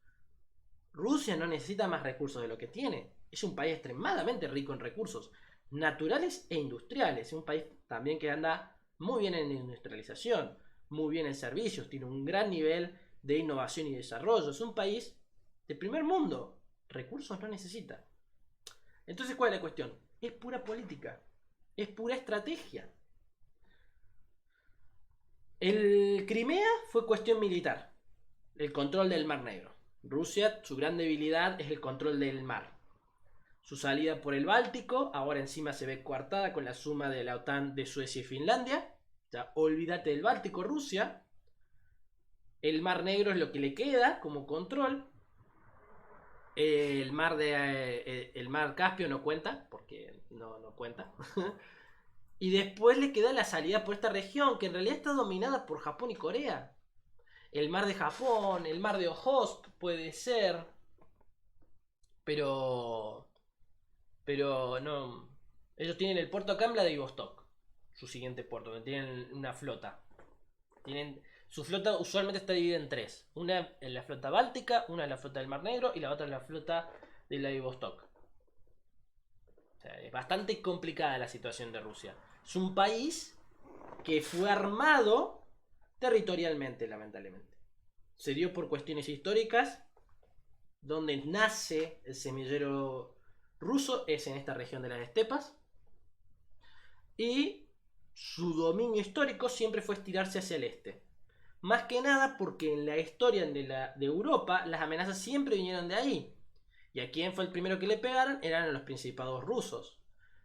Rusia no necesita más recursos de lo que tiene. Es un país extremadamente rico en recursos naturales e industriales. Es un país también que anda muy bien en industrialización, muy bien en servicios, tiene un gran nivel de innovación y desarrollo. Es un país de primer mundo. Recursos no necesita. Entonces, ¿cuál es la cuestión? Es pura política. Es pura estrategia. El Crimea fue cuestión militar. El control del Mar Negro. Rusia, su gran debilidad es el control del mar. Su salida por el Báltico, ahora encima se ve coartada con la suma de la OTAN de Suecia y Finlandia. Ya, olvídate del Báltico, Rusia. El Mar Negro es lo que le queda como control. El mar Caspio no cuenta, porque no cuenta. Y después le queda la salida por esta región, que en realidad está dominada por Japón y Corea. El mar de Japón, el mar de Ojotsk puede ser. Pero no. Ellos tienen el puerto acá en Vladivostok, su siguiente puerto, donde tienen una flota. Su flota usualmente está dividida en tres. Una en la flota báltica, una en la flota del Mar Negro y la otra en la flota de Vladivostok. O sea, es bastante complicada la situación de Rusia. Es un país que fue armado territorialmente, lamentablemente. Se dio por cuestiones históricas. Donde nace el semillero ruso es en esta región de las estepas. Y su dominio histórico siempre fue estirarse hacia el este. Más que nada porque en la historia de Europa las amenazas siempre vinieron de ahí. ¿Y a quién fue el primero que le pegaron? Eran a los principados rusos.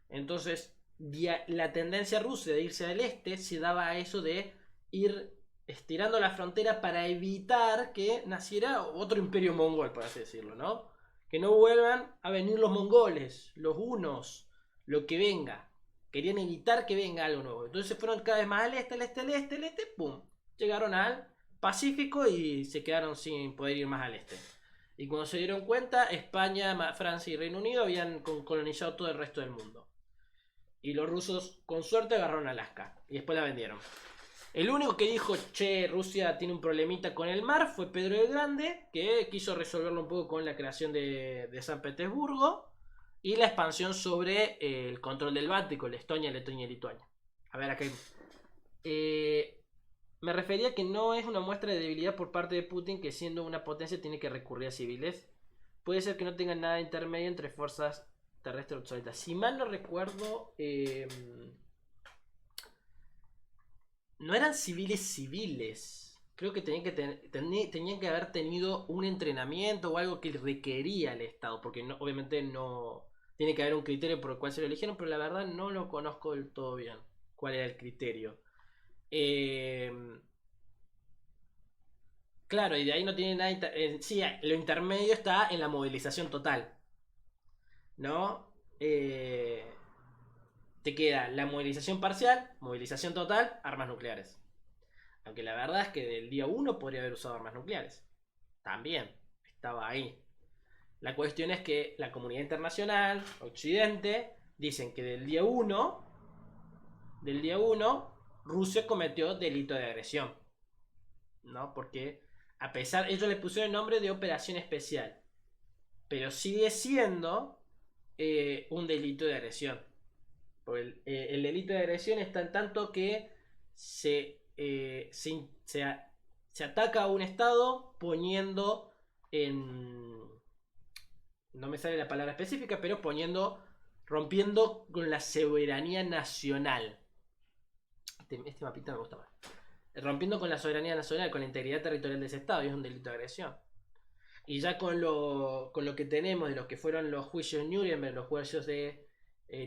Entonces, la tendencia rusa de irse al este se daba a eso de ir estirando la frontera para evitar que naciera otro imperio mongol, por así decirlo, ¿no? Que no vuelvan a venir los mongoles, los hunos, lo que venga. Querían evitar que venga algo nuevo. Entonces se fueron cada vez más al este, al este, al este, al este, ¡pum! Llegaron al Pacífico y se quedaron sin poder ir más al este. Y cuando se dieron cuenta, España, Francia y Reino Unido habían colonizado todo el resto del mundo. Y los rusos, con suerte, agarraron Alaska. Y después la vendieron. El único que dijo, che, Rusia tiene un problemita con el mar, fue Pedro el Grande, que quiso resolverlo un poco con la creación de San Petersburgo y la expansión sobre el control del Báltico, la Estonia, Letonia y Lituania. A ver, acá me refería que no es una muestra de debilidad por parte de Putin, que siendo una potencia tiene que recurrir a civiles. Puede ser que no tengan nada intermedio entre fuerzas terrestres obsoletas. Si mal no recuerdo, no eran civiles. Creo que tenían que haber tenido un entrenamiento o algo que requería el Estado, porque no, obviamente no tiene que haber un criterio por el cual se lo eligieron, pero la verdad no lo conozco del todo bien. ¿Cuál era el criterio? Claro, y de ahí no tiene nada. Sí, lo intermedio está en la movilización total, ¿no? Te queda la movilización parcial, movilización total, armas nucleares. Aunque la verdad es que del día 1 podría haber usado armas nucleares. También estaba ahí. La cuestión es que la comunidad internacional, Occidente, dicen que del día 1, Rusia cometió delito de agresión. ¿No? Porque a pesar, ellos le pusieron el nombre de operación especial. Pero sigue siendo un delito de agresión. El delito de agresión está en tanto que se ataca a un Estado poniendo en... No me sale la palabra específica, pero rompiendo con la soberanía nacional. Este mapita me gusta más. Rompiendo con la soberanía nacional, con la integridad territorial de ese Estado, y es un delito de agresión. Y ya con lo que tenemos de lo que fueron los juicios de Nuremberg, los juicios de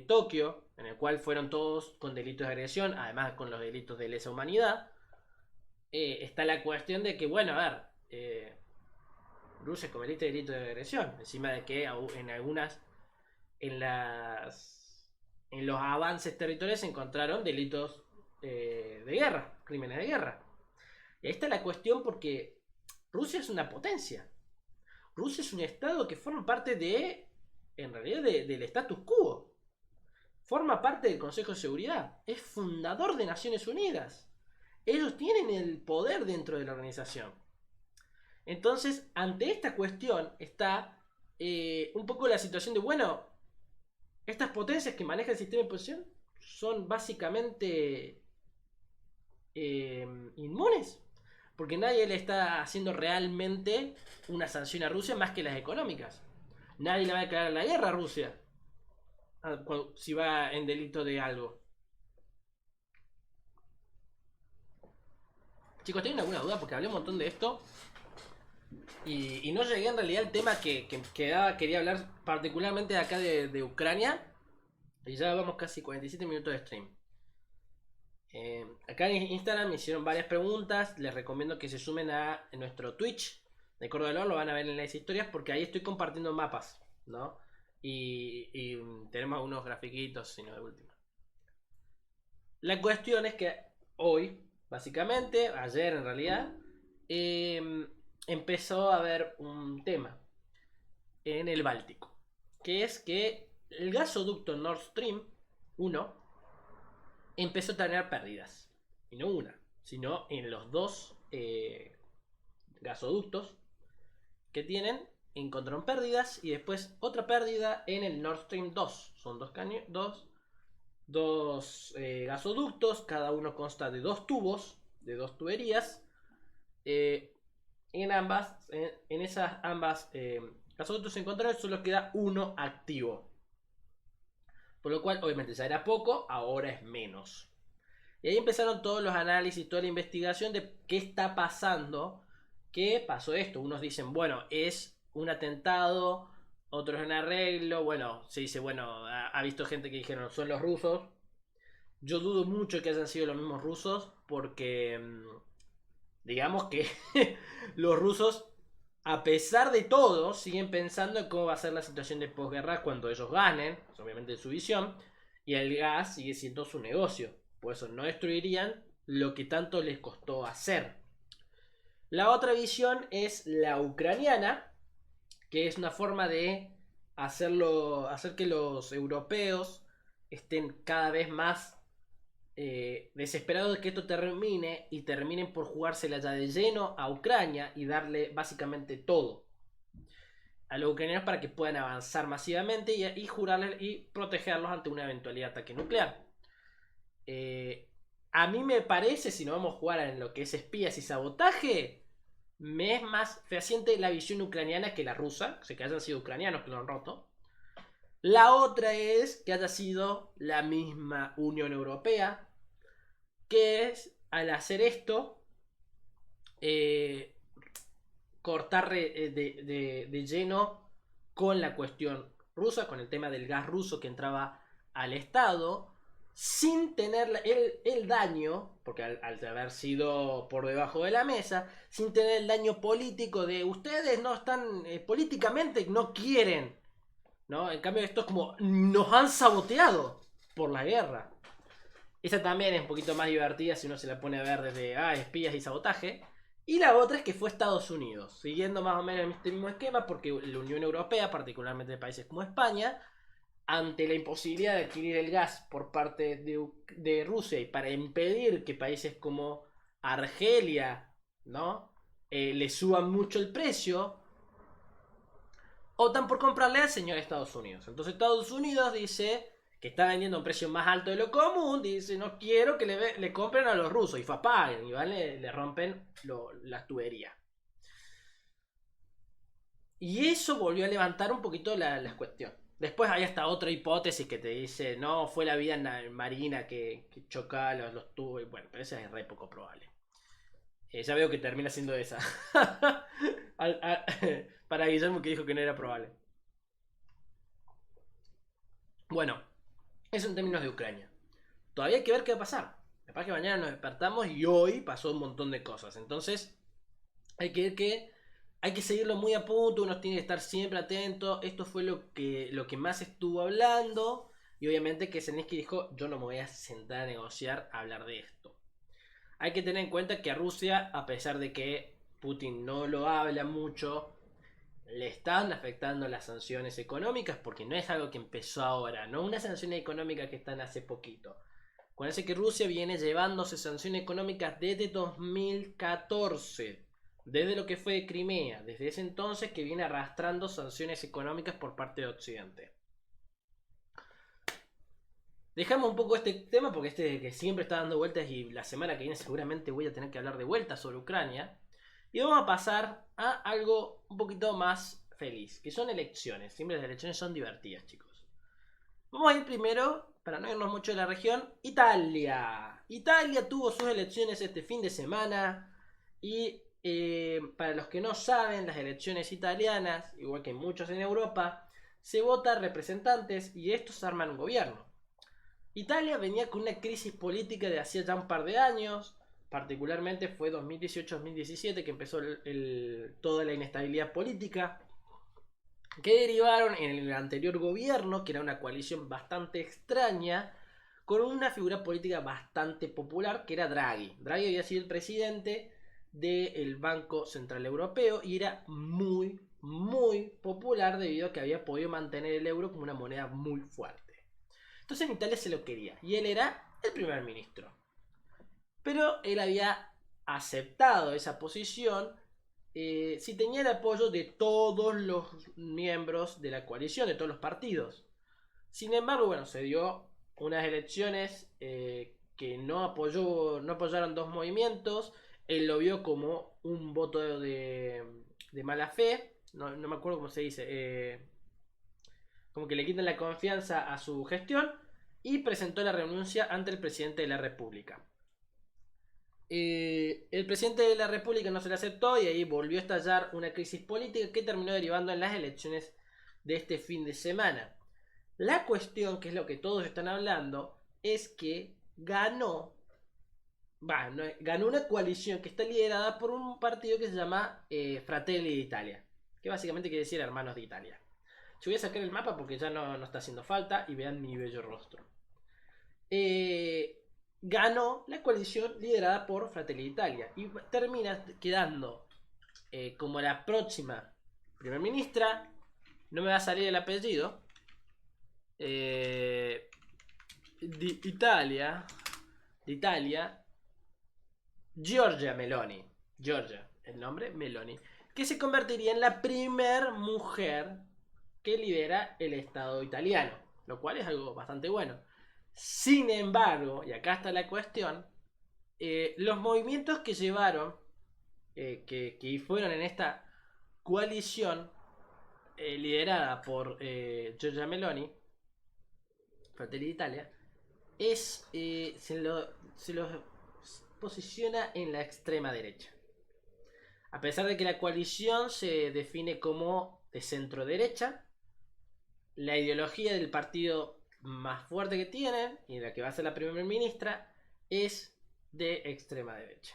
Tokio, en el cual fueron todos con delitos de agresión, además con los delitos de lesa humanidad, está la cuestión de que, bueno, a ver, Rusia cometió delitos de agresión, encima de que en los avances territoriales se encontraron delitos de guerra, crímenes de guerra. Y ahí está la cuestión, porque Rusia es una potencia. Rusia es un estado que forma parte en realidad, del status quo. Forma parte del Consejo de Seguridad. Es fundador de Naciones Unidas. Ellos tienen el poder dentro de la organización. Entonces, ante esta cuestión está un poco la situación de, bueno, estas potencias que manejan el sistema de imposición son básicamente inmunes. Porque nadie le está haciendo realmente una sanción a Rusia más que las económicas. Nadie le va a declarar la guerra a Rusia si va en delito de algo. Chicos, ¿tienen alguna duda? Porque hablé un montón de esto y no llegué en realidad al tema que quería hablar particularmente de acá de Ucrania. Y ya vamos casi 47 minutos de stream. Acá en Instagram me hicieron varias preguntas. Les recomiendo que se sumen a nuestro Twitch de Córdoba Lore. Lo van a ver en las historias porque ahí estoy compartiendo mapas, ¿no? Y tenemos unos grafiquitos, sino de última. La cuestión es que hoy, básicamente, ayer en realidad, empezó a haber un tema en el Báltico, que es que el gasoducto Nord Stream 1 empezó a tener pérdidas. Y no una, sino en los dos gasoductos que tienen, encontraron pérdidas y después otra pérdida en el Nord Stream 2. Son dos gasoductos, cada uno consta de dos tubos, de dos tuberías. En esas ambas gasoductos se encontraron, solo queda uno activo. Por lo cual, obviamente, ya era poco, ahora es menos. Y ahí empezaron todos los análisis, toda la investigación de qué está pasando. ¿Qué pasó esto? Unos dicen, bueno, es un atentado otros en arreglo. Bueno, se dice, bueno, ha visto gente que dijeron son los rusos. Yo dudo mucho que hayan sido los mismos rusos porque digamos que los rusos, a pesar de todo, siguen pensando en cómo va a ser la situación de posguerra cuando ellos ganen, obviamente en su visión, y el gas sigue siendo su negocio. Por eso no destruirían lo que tanto les costó hacer. La otra visión es la ucraniana, que es una forma de hacer que los europeos estén cada vez más desesperados de que esto termine y terminen por jugársela ya de lleno a Ucrania y darle básicamente todo a los ucranianos para que puedan avanzar masivamente y jurarles y protegerlos ante una eventualidad de ataque nuclear. A mí me parece, si no vamos a jugar en lo que es espías y sabotaje, me es más fehaciente la visión ucraniana que la rusa, o sea, que hayan sido ucranianos que lo han roto. La otra es que haya sido la misma Unión Europea, que es, al hacer esto, cortar de lleno con la cuestión rusa, con el tema del gas ruso que entraba al Estado, sin tener el daño, porque al haber sido por debajo de la mesa, sin tener el daño político de ustedes no están, políticamente no quieren, ¿no? En cambio esto es como, nos han saboteado por la guerra. Esa también es un poquito más divertida si uno se la pone a ver desde espías y sabotaje. Y la otra es que fue Estados Unidos, siguiendo más o menos este mismo esquema, porque la Unión Europea, particularmente de países como España, ante la imposibilidad de adquirir el gas por parte de Rusia y para impedir que países como Argelia, ¿no? Le suban mucho el precio, optan por comprarle al señor Estados Unidos. Entonces Estados Unidos dice que está vendiendo a un precio más alto de lo común, dice no quiero que le compren a los rusos y paguen y ¿vale? Le rompen las tuberías. Y eso volvió a levantar un poquito la cuestión. Después hay hasta otra hipótesis que te dice, no, fue la vida marina que choca los tubos. Bueno, pero esa es re poco probable. Ya veo que termina siendo esa. Para Guillermo que dijo que no era probable. Bueno, eso en términos de Ucrania. Todavía hay que ver qué va a pasar. Capaz que mañana nos despertamos y hoy pasó un montón de cosas. Entonces, hay que seguirlo muy a punto. Uno tiene que estar siempre atento. Esto fue lo que más estuvo hablando. Y obviamente que Zelensky dijo, yo no me voy a sentar a negociar a hablar de esto. Hay que tener en cuenta que a Rusia, a pesar de que Putin no lo habla mucho, le están afectando las sanciones económicas porque no es algo que empezó ahora, no unas sanciones económicas que están hace poquito. Acuérdense que Rusia viene llevándose sanciones económicas desde 2014, desde lo que fue Crimea, desde ese entonces que viene arrastrando sanciones económicas por parte de Occidente. Dejamos un poco este tema porque este que siempre está dando vueltas y la semana que viene seguramente voy a tener que hablar de vuelta sobre Ucrania. Y vamos a pasar a algo un poquito más feliz, que son elecciones. Siempre las elecciones son divertidas, chicos. Vamos a ir primero, para no irnos mucho de la región, Italia. Italia tuvo sus elecciones este fin de semana y para los que no saben, las elecciones italianas, igual que muchos en Europa, se votan representantes y estos arman un gobierno. Italia venía con una crisis política de hacía ya un par de años, particularmente fue 2018-2017 que empezó toda la inestabilidad política que derivaron en el anterior gobierno, que era una coalición bastante extraña, con una figura política bastante popular, que era Draghi. Draghi había sido el presidente del Banco Central Europeo y era muy, muy popular debido a que había podido mantener el euro como una moneda muy fuerte. Entonces en Italia se lo quería y él era el primer ministro. Pero él había aceptado esa posición si tenía el apoyo de todos los miembros de la coalición, de todos los partidos. Sin embargo, bueno, se dio unas elecciones que no apoyaron dos movimientos. Él lo vio como un voto de mala fe. No me acuerdo cómo se dice. Como que le quitan la confianza a su gestión. Y presentó la renuncia ante el presidente de la República. El presidente de la República no se le aceptó y ahí volvió a estallar una crisis política que terminó derivando en las elecciones de este fin de semana. La cuestión, que es lo que todos están hablando, es que ganó una coalición que está liderada por un partido que se llama Fratelli d'Italia, que básicamente quiere decir Hermanos de Italia. Yo voy a sacar el mapa porque ya no está haciendo falta y vean mi bello rostro. Ganó la coalición liderada por Fratelli d'Italia y termina quedando como la próxima primer ministra. No me va a salir el apellido. D'Italia, Giorgia Meloni. Giorgia, el nombre Meloni. Que se convertiría en la primer mujer que lidera el Estado italiano. Lo cual es algo bastante bueno. Sin embargo, y acá está la cuestión, los movimientos que llevaron, que fueron en esta coalición liderada por Giorgia Meloni, Fratelli d'Italia, se lo posiciona en la extrema derecha. A pesar de que la coalición se define como de centro derecha, la ideología del partido más fuerte que tienen y la que va a ser la primera ministra es de extrema derecha.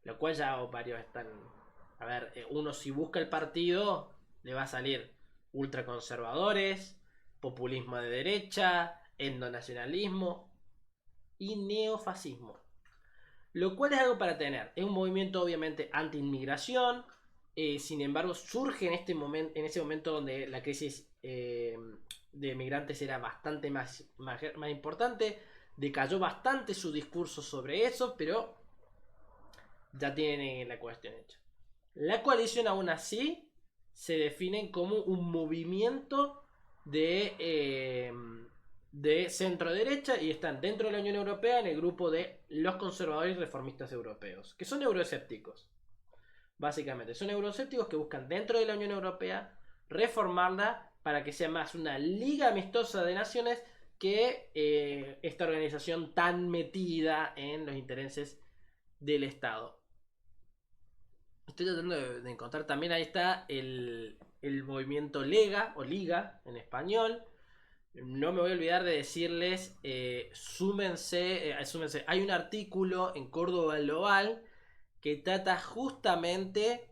Lo cual ya varios están... A ver, uno si busca el partido le va a salir ultraconservadores, populismo de derecha, endonacionalismo y neofascismo. Lo cual es algo para tener. Es un movimiento obviamente anti-inmigración. Sin embargo, surge en ese momento donde la crisis de migrantes era bastante más importante. Decayó bastante su discurso sobre eso, pero ya tienen la cuestión hecha. La coalición aún así se define como un movimiento de centro derecha y están dentro de la Unión Europea en el grupo de los conservadores y reformistas europeos, que son euroescépticos. Básicamente, son euroescépticos que buscan dentro de la Unión Europea reformarla para que sea más una liga amistosa de naciones que esta organización tan metida en los intereses del Estado. Estoy tratando de encontrar también, ahí está el movimiento Lega o Liga en español. No me voy a olvidar de decirles, súmense. Hay un artículo en Córdoba Global que trata justamente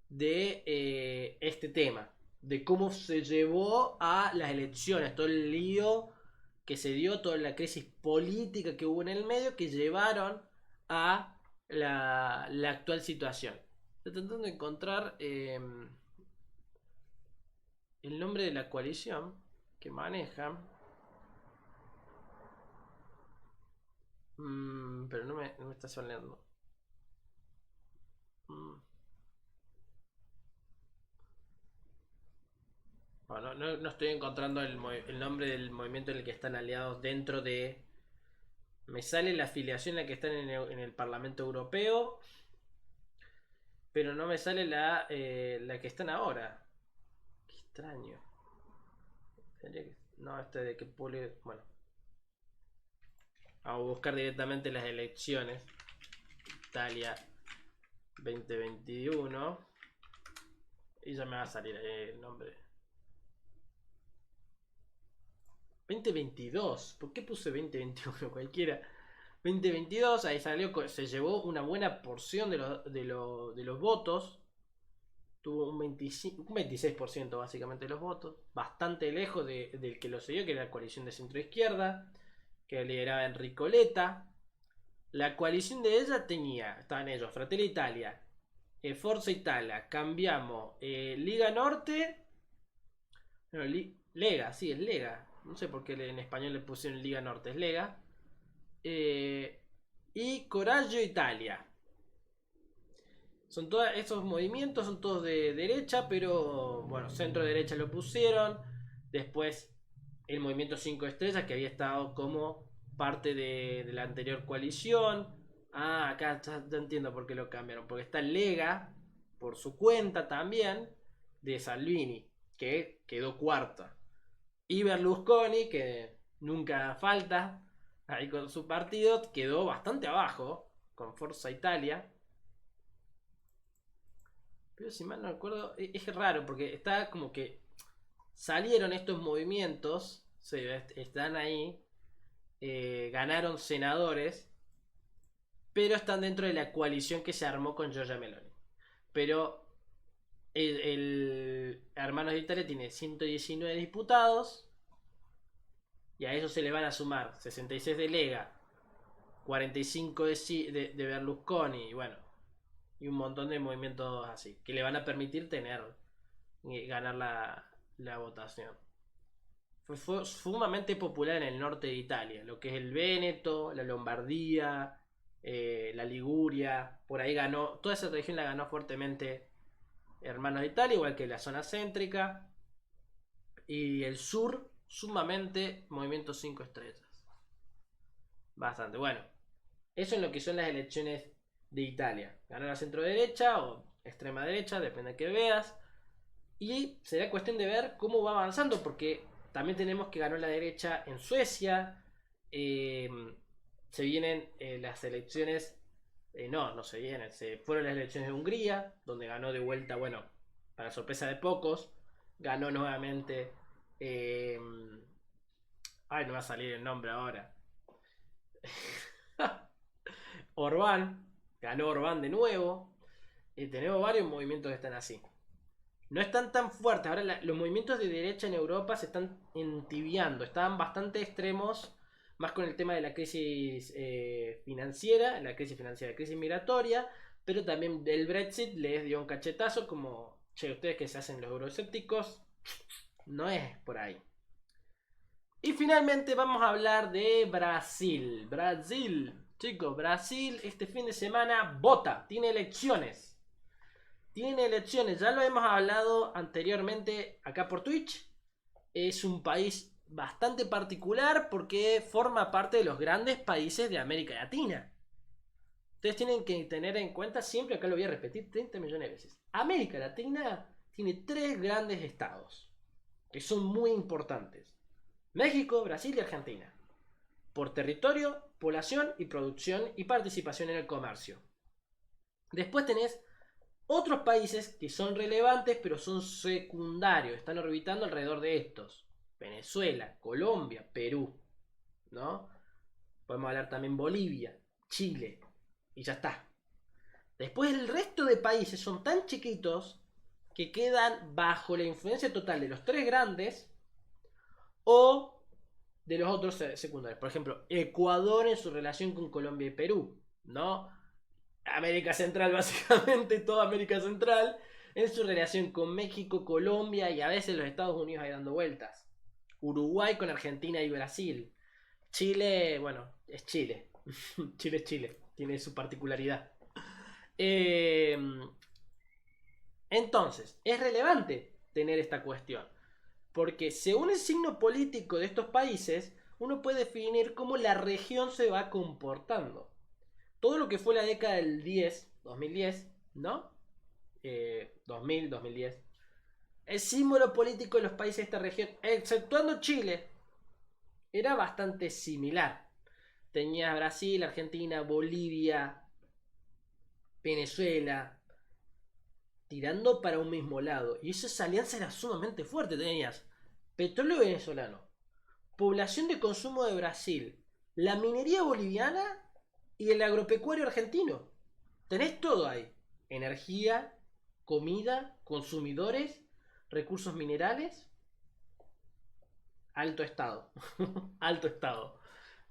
de este tema, de cómo se llevó a las elecciones, todo el lío que se dio, toda la crisis política que hubo en el medio que llevaron a la actual situación. Estoy tratando de encontrar el nombre de la coalición que maneja. Pero no me está saliendo. Bueno, no estoy encontrando el nombre del movimiento en el que están aliados dentro de... Me sale la afiliación en la que están en el Parlamento Europeo, pero no me sale la que están ahora. Qué extraño. No, este de que pule... Bueno. Vamos a buscar directamente las elecciones. Italia 2021. Y ya me va a salir el nombre. 2022. ¿Por qué puse 2021? Cualquiera. 2022, ahí salió, se llevó una buena porción de los votos. Tuvo un 26% básicamente de los votos. Bastante lejos del que lo siguió, que era la coalición de centro izquierda, que lideraba Enrico Letta. La coalición de ella estaban ellos, Fratelli Italia, Forza Italia, Cambiamo, Liga Norte. No, Lega, sí, es Lega. No sé por qué en español le pusieron Liga Norte, es Lega. Y Coraggio Italia. Son todos esos movimientos, son todos de derecha, pero bueno, centro derecha lo pusieron. Después el movimiento 5 estrellas, que había estado como parte de la anterior coalición. Acá ya entiendo por qué lo cambiaron. Porque está Lega, por su cuenta también, de Salvini, que quedó cuarta. Y Berlusconi, que nunca falta, ahí con su partido, quedó bastante abajo, con Forza Italia. Pero si mal no recuerdo, es raro, porque está como que salieron estos movimientos, están ahí, ganaron senadores, pero están dentro de la coalición que se armó con Giorgia Meloni. Pero el Hermanos de Italia tiene 119 diputados y a ellos se le van a sumar 66 de Lega, 45 de Berlusconi y bueno, y un montón de movimientos así que le van a permitir ganar la votación. Fue sumamente popular en el norte de Italia, lo que es el Véneto, la Lombardía, la Liguria, por ahí ganó, toda esa región la ganó fuertemente Hermanos de Italia, igual que la zona céntrica, y el sur sumamente Movimiento 5 estrellas. Bastante, bueno, eso es lo que son las elecciones de Italia. Ganó la centro derecha o extrema derecha, depende de que veas, y será cuestión de ver cómo va avanzando, porque también tenemos que ganó la derecha en Suecia. Se vienen las elecciones. No se vienen. Se fueron las elecciones de Hungría, donde ganó de vuelta, bueno, para sorpresa de pocos, ganó nuevamente. Ay, no va a salir el nombre ahora. Orbán. Ganó Orbán de nuevo. Y tenemos varios movimientos que están así. No están tan fuertes. Ahora los movimientos de derecha en Europa se están entibiando. Estaban bastante extremos. Más con el tema de la crisis financiera. La crisis migratoria. Pero también del Brexit les dio un cachetazo. Como, che, ustedes que se hacen los euroescépticos. No es por ahí. Y finalmente vamos a hablar de Brasil. Chicos, Brasil este fin de semana vota. Tiene elecciones. Ya lo hemos hablado anteriormente acá por Twitch. Es un país bastante particular porque forma parte de los grandes países de América Latina. Ustedes tienen que tener en cuenta, siempre acá lo voy a repetir 30 millones de veces. América Latina tiene 3 grandes estados que son muy importantes: México, Brasil y Argentina. Por territorio, población y producción y participación en el comercio. Después tenés otros países que son relevantes pero son secundarios, están orbitando alrededor de estos: Venezuela, Colombia, Perú, ¿no? Podemos hablar también Bolivia, Chile, y ya está. Después el resto de países son tan chiquitos que quedan bajo la influencia total de los 3 grandes o de los otros secundarios. Por ejemplo, Ecuador en su relación con Colombia y Perú, ¿no? América Central, básicamente toda América Central en su relación con México, Colombia y a veces los Estados Unidos ahí dando vueltas. Uruguay con Argentina y Brasil. Chile, bueno, es Chile. Chile es Chile, tiene su particularidad. Entonces, es relevante tener esta cuestión, porque según el signo político de estos países, uno puede definir cómo la región se va comportando. Todo lo que fue la década del 2010, ¿no? 2010. El símbolo político de los países de esta región, exceptuando Chile, era bastante similar. Tenías Brasil, Argentina, Bolivia, Venezuela, tirando para un mismo lado. Y esa alianza era sumamente fuerte. Tenías petróleo venezolano, población de consumo de Brasil, la minería boliviana y el agropecuario argentino. Tenés todo ahí: energía, comida, consumidores, recursos minerales. Alto estado. Alto estado.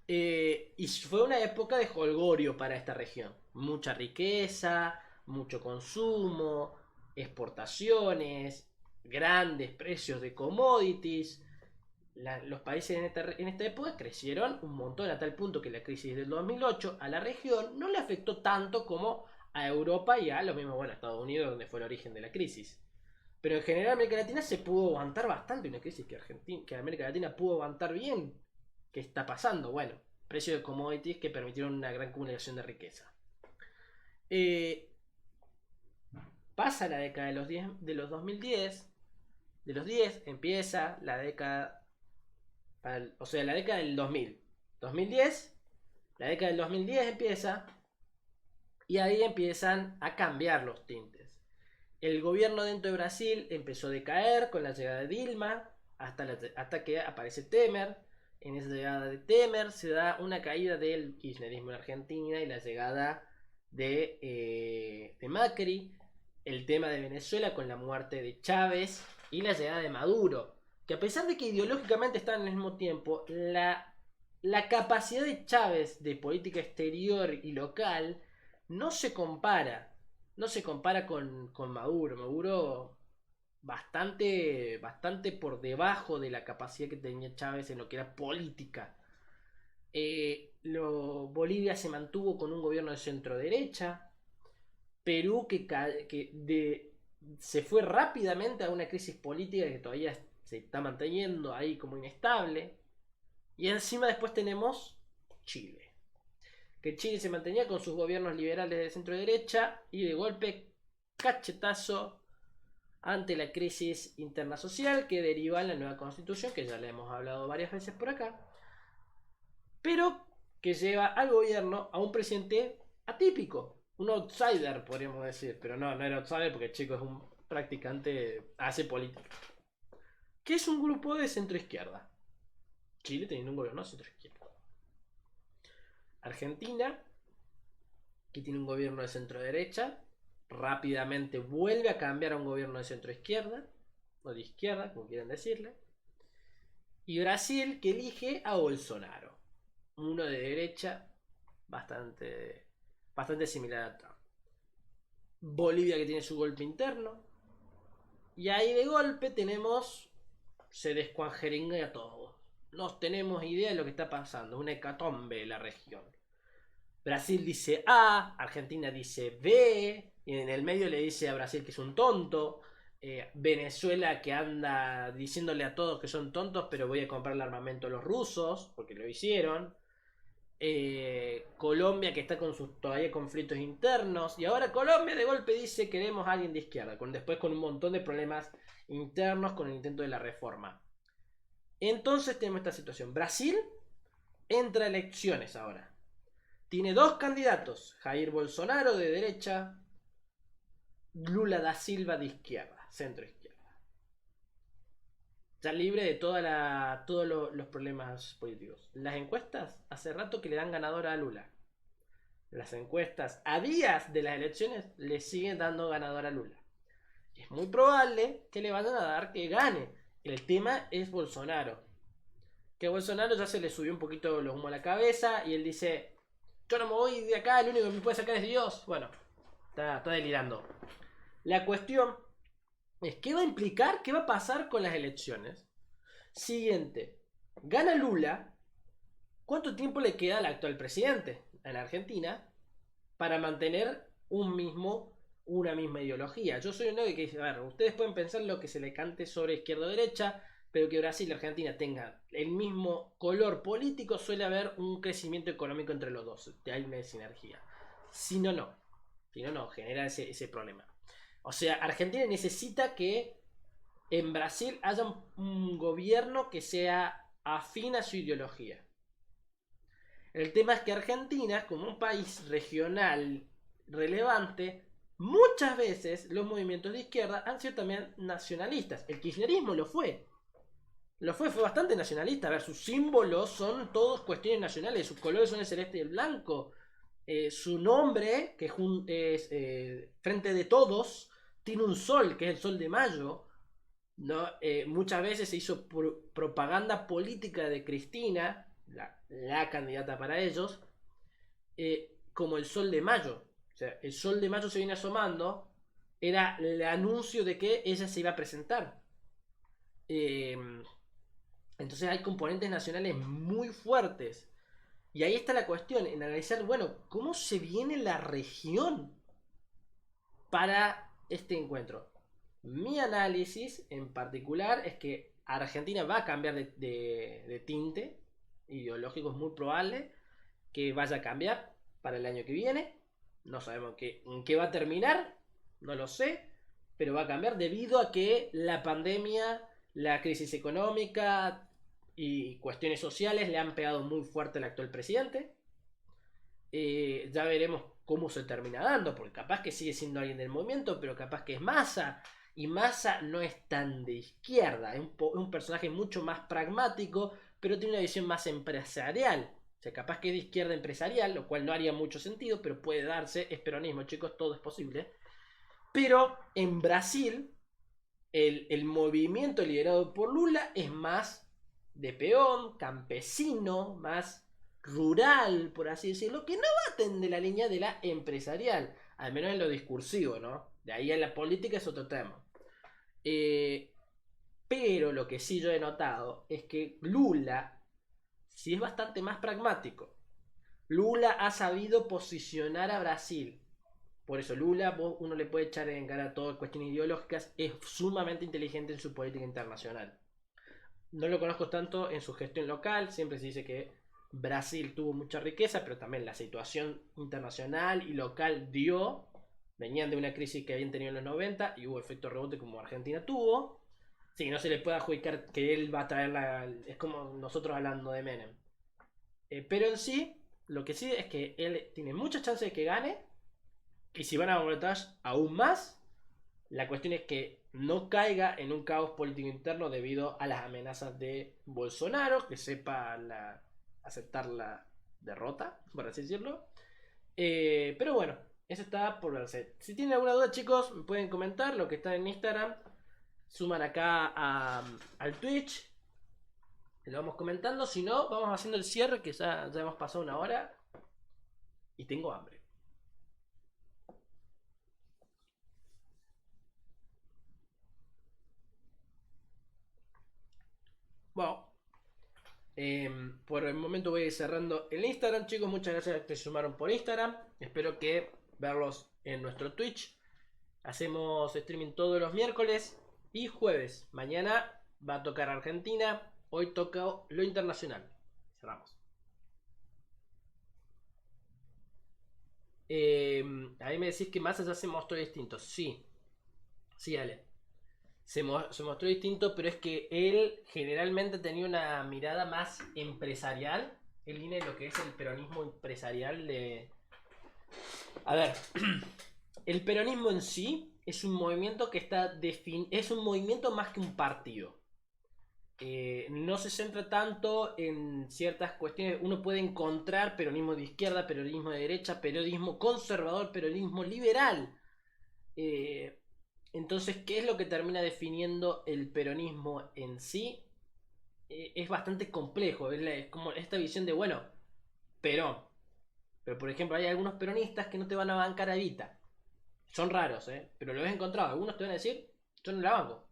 Y fue una época de jolgorio para esta región. Mucha riqueza, mucho consumo, exportaciones, grandes precios de commodities. Los países en esta época crecieron un montón, a tal punto que la crisis del 2008 a la región no le afectó tanto como a Europa y a lo mismo, bueno, a Estados Unidos, donde fue el origen de la crisis. Pero en general América Latina se pudo aguantar bastante una crisis que América Latina pudo aguantar bien. ¿Qué está pasando? Bueno, precios de commodities que permitieron una gran acumulación de riqueza. Pasa la década de los 2010. De los 10 empieza la década, o sea, la década del 2000. 2010, la década del 2010 empieza y ahí empiezan a cambiar los tintes. El gobierno dentro de Brasil empezó a decaer con la llegada de Dilma. hasta que aparece Temer. En esa llegada de Temer se da una caída del kirchnerismo en Argentina y la llegada de Macri, el tema de Venezuela con la muerte de Chávez y la llegada de Maduro, que a pesar de que ideológicamente están al mismo tiempo, la capacidad de Chávez de política exterior y local no se compara, con Maduro. Maduro bastante por debajo de la capacidad que tenía Chávez en lo que era política. Bolivia se mantuvo con un gobierno de centro derecha. Perú se fue rápidamente a una crisis política que todavía se está manteniendo ahí como inestable. Y encima después tenemos Chile. Que Chile se mantenía con sus gobiernos liberales de centro derecha y de golpe cachetazo ante la crisis interna social que deriva en la nueva constitución, que ya le hemos hablado varias veces por acá, pero que lleva al gobierno a un presidente atípico, un outsider podríamos decir, pero no era outsider porque el chico es un practicante, hace política, que es un grupo de centro izquierda. Chile teniendo un gobierno de centro izquierda. Argentina, que tiene un gobierno de centro derecha, rápidamente vuelve a cambiar a un gobierno de centro izquierda, o de izquierda, como quieran decirle. Y Brasil, que elige a Bolsonaro, uno de derecha, bastante similar a Trump. Bolivia, que tiene su golpe interno. Y ahí de golpe se descuanjeringa todo. No tenemos idea de lo que está pasando, una hecatombe en la región. Brasil dice A, Argentina dice B, y en el medio le dice a Brasil que es un tonto. Venezuela, que anda diciéndole a todos que son tontos, pero voy a comprarle armamento a los rusos, porque lo hicieron. Colombia, que está con sus todavía conflictos internos, y ahora Colombia de golpe dice queremos a alguien de izquierda, después con un montón de problemas internos con el intento de la reforma. Entonces tenemos esta situación. Brasil entra a elecciones ahora. Tiene dos candidatos, Jair Bolsonaro de derecha, Lula da Silva de izquierda, centro izquierda. Ya libre de todos los problemas políticos. Las encuestas hace rato que le dan ganadora a Lula. Las encuestas a días de las elecciones le siguen dando ganadora a Lula. Y es muy probable que le vayan a dar que gane. El tema es Bolsonaro. Que a Bolsonaro ya se le subió un poquito los humos a la cabeza y él dice: yo no me voy de acá, el único que me puede sacar es Dios. Bueno, está delirando. La cuestión es qué va a implicar, qué va a pasar con las elecciones. Siguiente, gana Lula. ¿Cuánto tiempo le queda al actual presidente en Argentina para mantener una misma ideología? Yo soy uno que dice, a ver, ustedes pueden pensar lo que se le cante sobre izquierda o derecha, pero que Brasil y Argentina tengan el mismo color político, suele haber un crecimiento económico entre los dos. Hay una sinergia. Si no, genera ese problema. O sea, Argentina necesita que en Brasil haya un gobierno que sea afín a su ideología. El tema es que Argentina, como un país regional relevante, muchas veces los movimientos de izquierda han sido también nacionalistas. El kirchnerismo lo fue. Fue bastante nacionalista. A ver, sus símbolos son todos cuestiones nacionales. Sus colores son el celeste y el blanco. Su nombre, que es Frente de Todos, tiene un sol, que es el sol de mayo. ¿No? Muchas veces se hizo propaganda política de Cristina, la candidata para ellos, como el sol de mayo. O sea, el sol de mayo se viene asomando, era el anuncio de que ella se iba a presentar. Entonces hay componentes nacionales muy fuertes. Y ahí está la cuestión, en analizar, bueno, ¿cómo se viene la región para este encuentro? Mi análisis en particular es que Argentina va a cambiar de tinte ideológico, es muy probable que vaya a cambiar para el año que viene. No sabemos en qué va a terminar, no lo sé, pero va a cambiar debido a que la pandemia, la crisis económica y cuestiones sociales le han pegado muy fuerte al actual presidente. Ya veremos cómo se termina dando, porque capaz que sigue siendo alguien del movimiento, pero capaz que es Massa, Y Massa no es tan de izquierda, es un personaje mucho más pragmático, pero tiene una visión más empresarial. O sea, capaz que es de izquierda empresarial, lo cual no haría mucho sentido, pero puede darse, es peronismo, chicos, todo es posible. Pero en Brasil, el movimiento liderado por Lula es más de peón, campesino, más rural, por así decirlo, que no baten de la línea de la empresarial, al menos en lo discursivo, ¿no? De ahí a la política es otro tema. Eh, pero lo que sí yo he notado es que Lula sí es bastante más pragmático. Lula ha sabido posicionar a Brasil. Por eso Lula, uno le puede echar en cara todas cuestiones ideológicas, es sumamente inteligente en su política internacional. No lo conozco tanto en su gestión local, siempre se dice que Brasil tuvo mucha riqueza, pero también la situación internacional y local dio. Venían de una crisis que habían tenido en los 90 y hubo efecto rebote como Argentina tuvo. Sí, no se le puede adjudicar que él va a traer la... Es como nosotros hablando de Menem. Pero en sí, lo que sí es que él tiene muchas chances de que gane. Y si van a votar aún más, la cuestión es que no caiga en un caos político interno debido a las amenazas de Bolsonaro, que sepa aceptar la derrota, por así decirlo. Pero bueno, eso está por verse. Si tienen alguna duda, chicos, me pueden comentar lo que está en Instagram. Suman acá al Twitch. Lo vamos comentando. Si no, vamos haciendo el cierre, que ya hemos pasado una hora. Y tengo hambre. Bueno, por el momento voy a ir cerrando el Instagram, chicos. Muchas gracias a los que se sumaron por Instagram. Espero que verlos en nuestro Twitch. Hacemos streaming todos los miércoles y jueves. Mañana va a tocar Argentina. Hoy toca lo internacional. Cerramos. Ahí me decís que Massa ya se mostró distinto. Sí, sí, Ale. Se mostró distinto, pero es que él generalmente tenía una mirada más empresarial. Él viene de lo que es el peronismo empresarial de... A ver, el peronismo en sí es un movimiento que es un movimiento más que un partido. No se centra tanto en ciertas cuestiones. Uno puede encontrar peronismo de izquierda, peronismo de derecha, peronismo conservador, peronismo liberal. Eh, entonces, ¿qué es lo que termina definiendo el peronismo en sí? Es bastante complejo. Es como esta visión de, bueno, Perón. Pero por ejemplo, hay algunos peronistas que no te van a bancar a Evita. Son raros, ¿eh? Pero lo he encontrado. Algunos te van a decir, yo no la banco.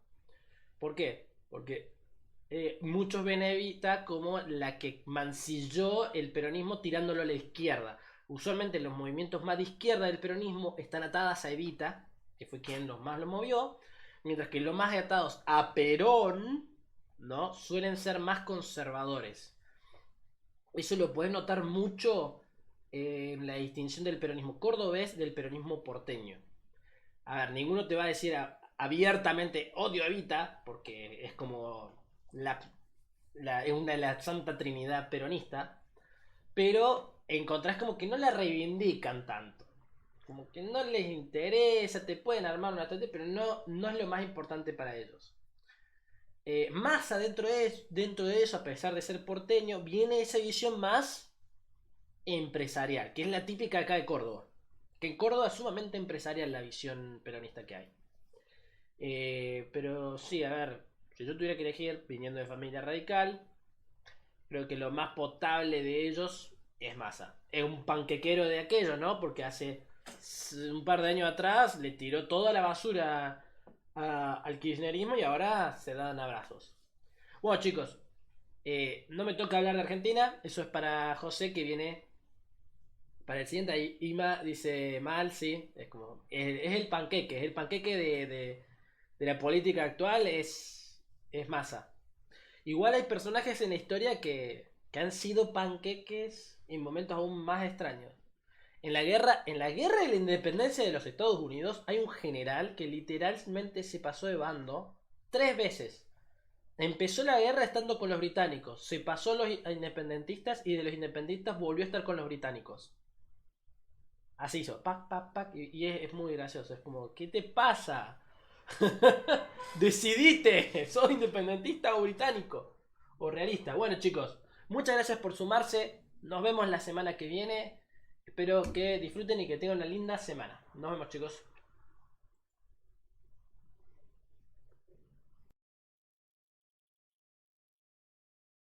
¿Por qué? Porque muchos ven a Evita como la que mancilló el peronismo tirándolo a la izquierda. Usualmente los movimientos más de izquierda del peronismo están atadas a Evita, que fue quien más lo movió, mientras que los más atados a Perón, ¿no? Suelen ser más conservadores. Eso lo puedes notar mucho en la distinción del peronismo cordobés del peronismo porteño. A ver, ninguno te va a decir abiertamente odio a Evita, porque es como es una de la santa trinidad peronista, pero encontrás como que no la reivindican tanto. Como que no les interesa, te pueden armar una estrategia, pero no es lo más importante para ellos. Massa dentro de eso, a pesar de ser porteño, viene esa visión más empresarial, que es la típica acá de Córdoba. Que en Córdoba es sumamente empresarial la visión peronista que hay. Pero sí, a ver, si yo tuviera que elegir, viniendo de familia radical, creo que lo más potable de ellos es Massa. Es un panquequero de aquello, ¿no? Porque hace un par de años atrás le tiró toda la basura al kirchnerismo y ahora se dan abrazos. Bueno, chicos, no me toca hablar de Argentina, eso es para José que viene para el siguiente. Ahí Ima dice mal, sí, es como, es el panqueque de la política actual, es Massa. Igual hay personajes en la historia que han sido panqueques en momentos aún más extraños. En la guerra de la independencia de los Estados Unidos hay un general que literalmente se pasó de bando 3 veces. Empezó la guerra estando con los británicos, se pasó a los independentistas y de los independentistas volvió a estar con los británicos. Así hizo, pac, pac, pac, y es muy gracioso. Es como, ¿qué te pasa? Decidite, ¿sos independentista o británico? O realista. Bueno, chicos, muchas gracias por sumarse. Nos vemos la semana que viene. Espero que disfruten y que tengan una linda semana. Nos vemos, chicos.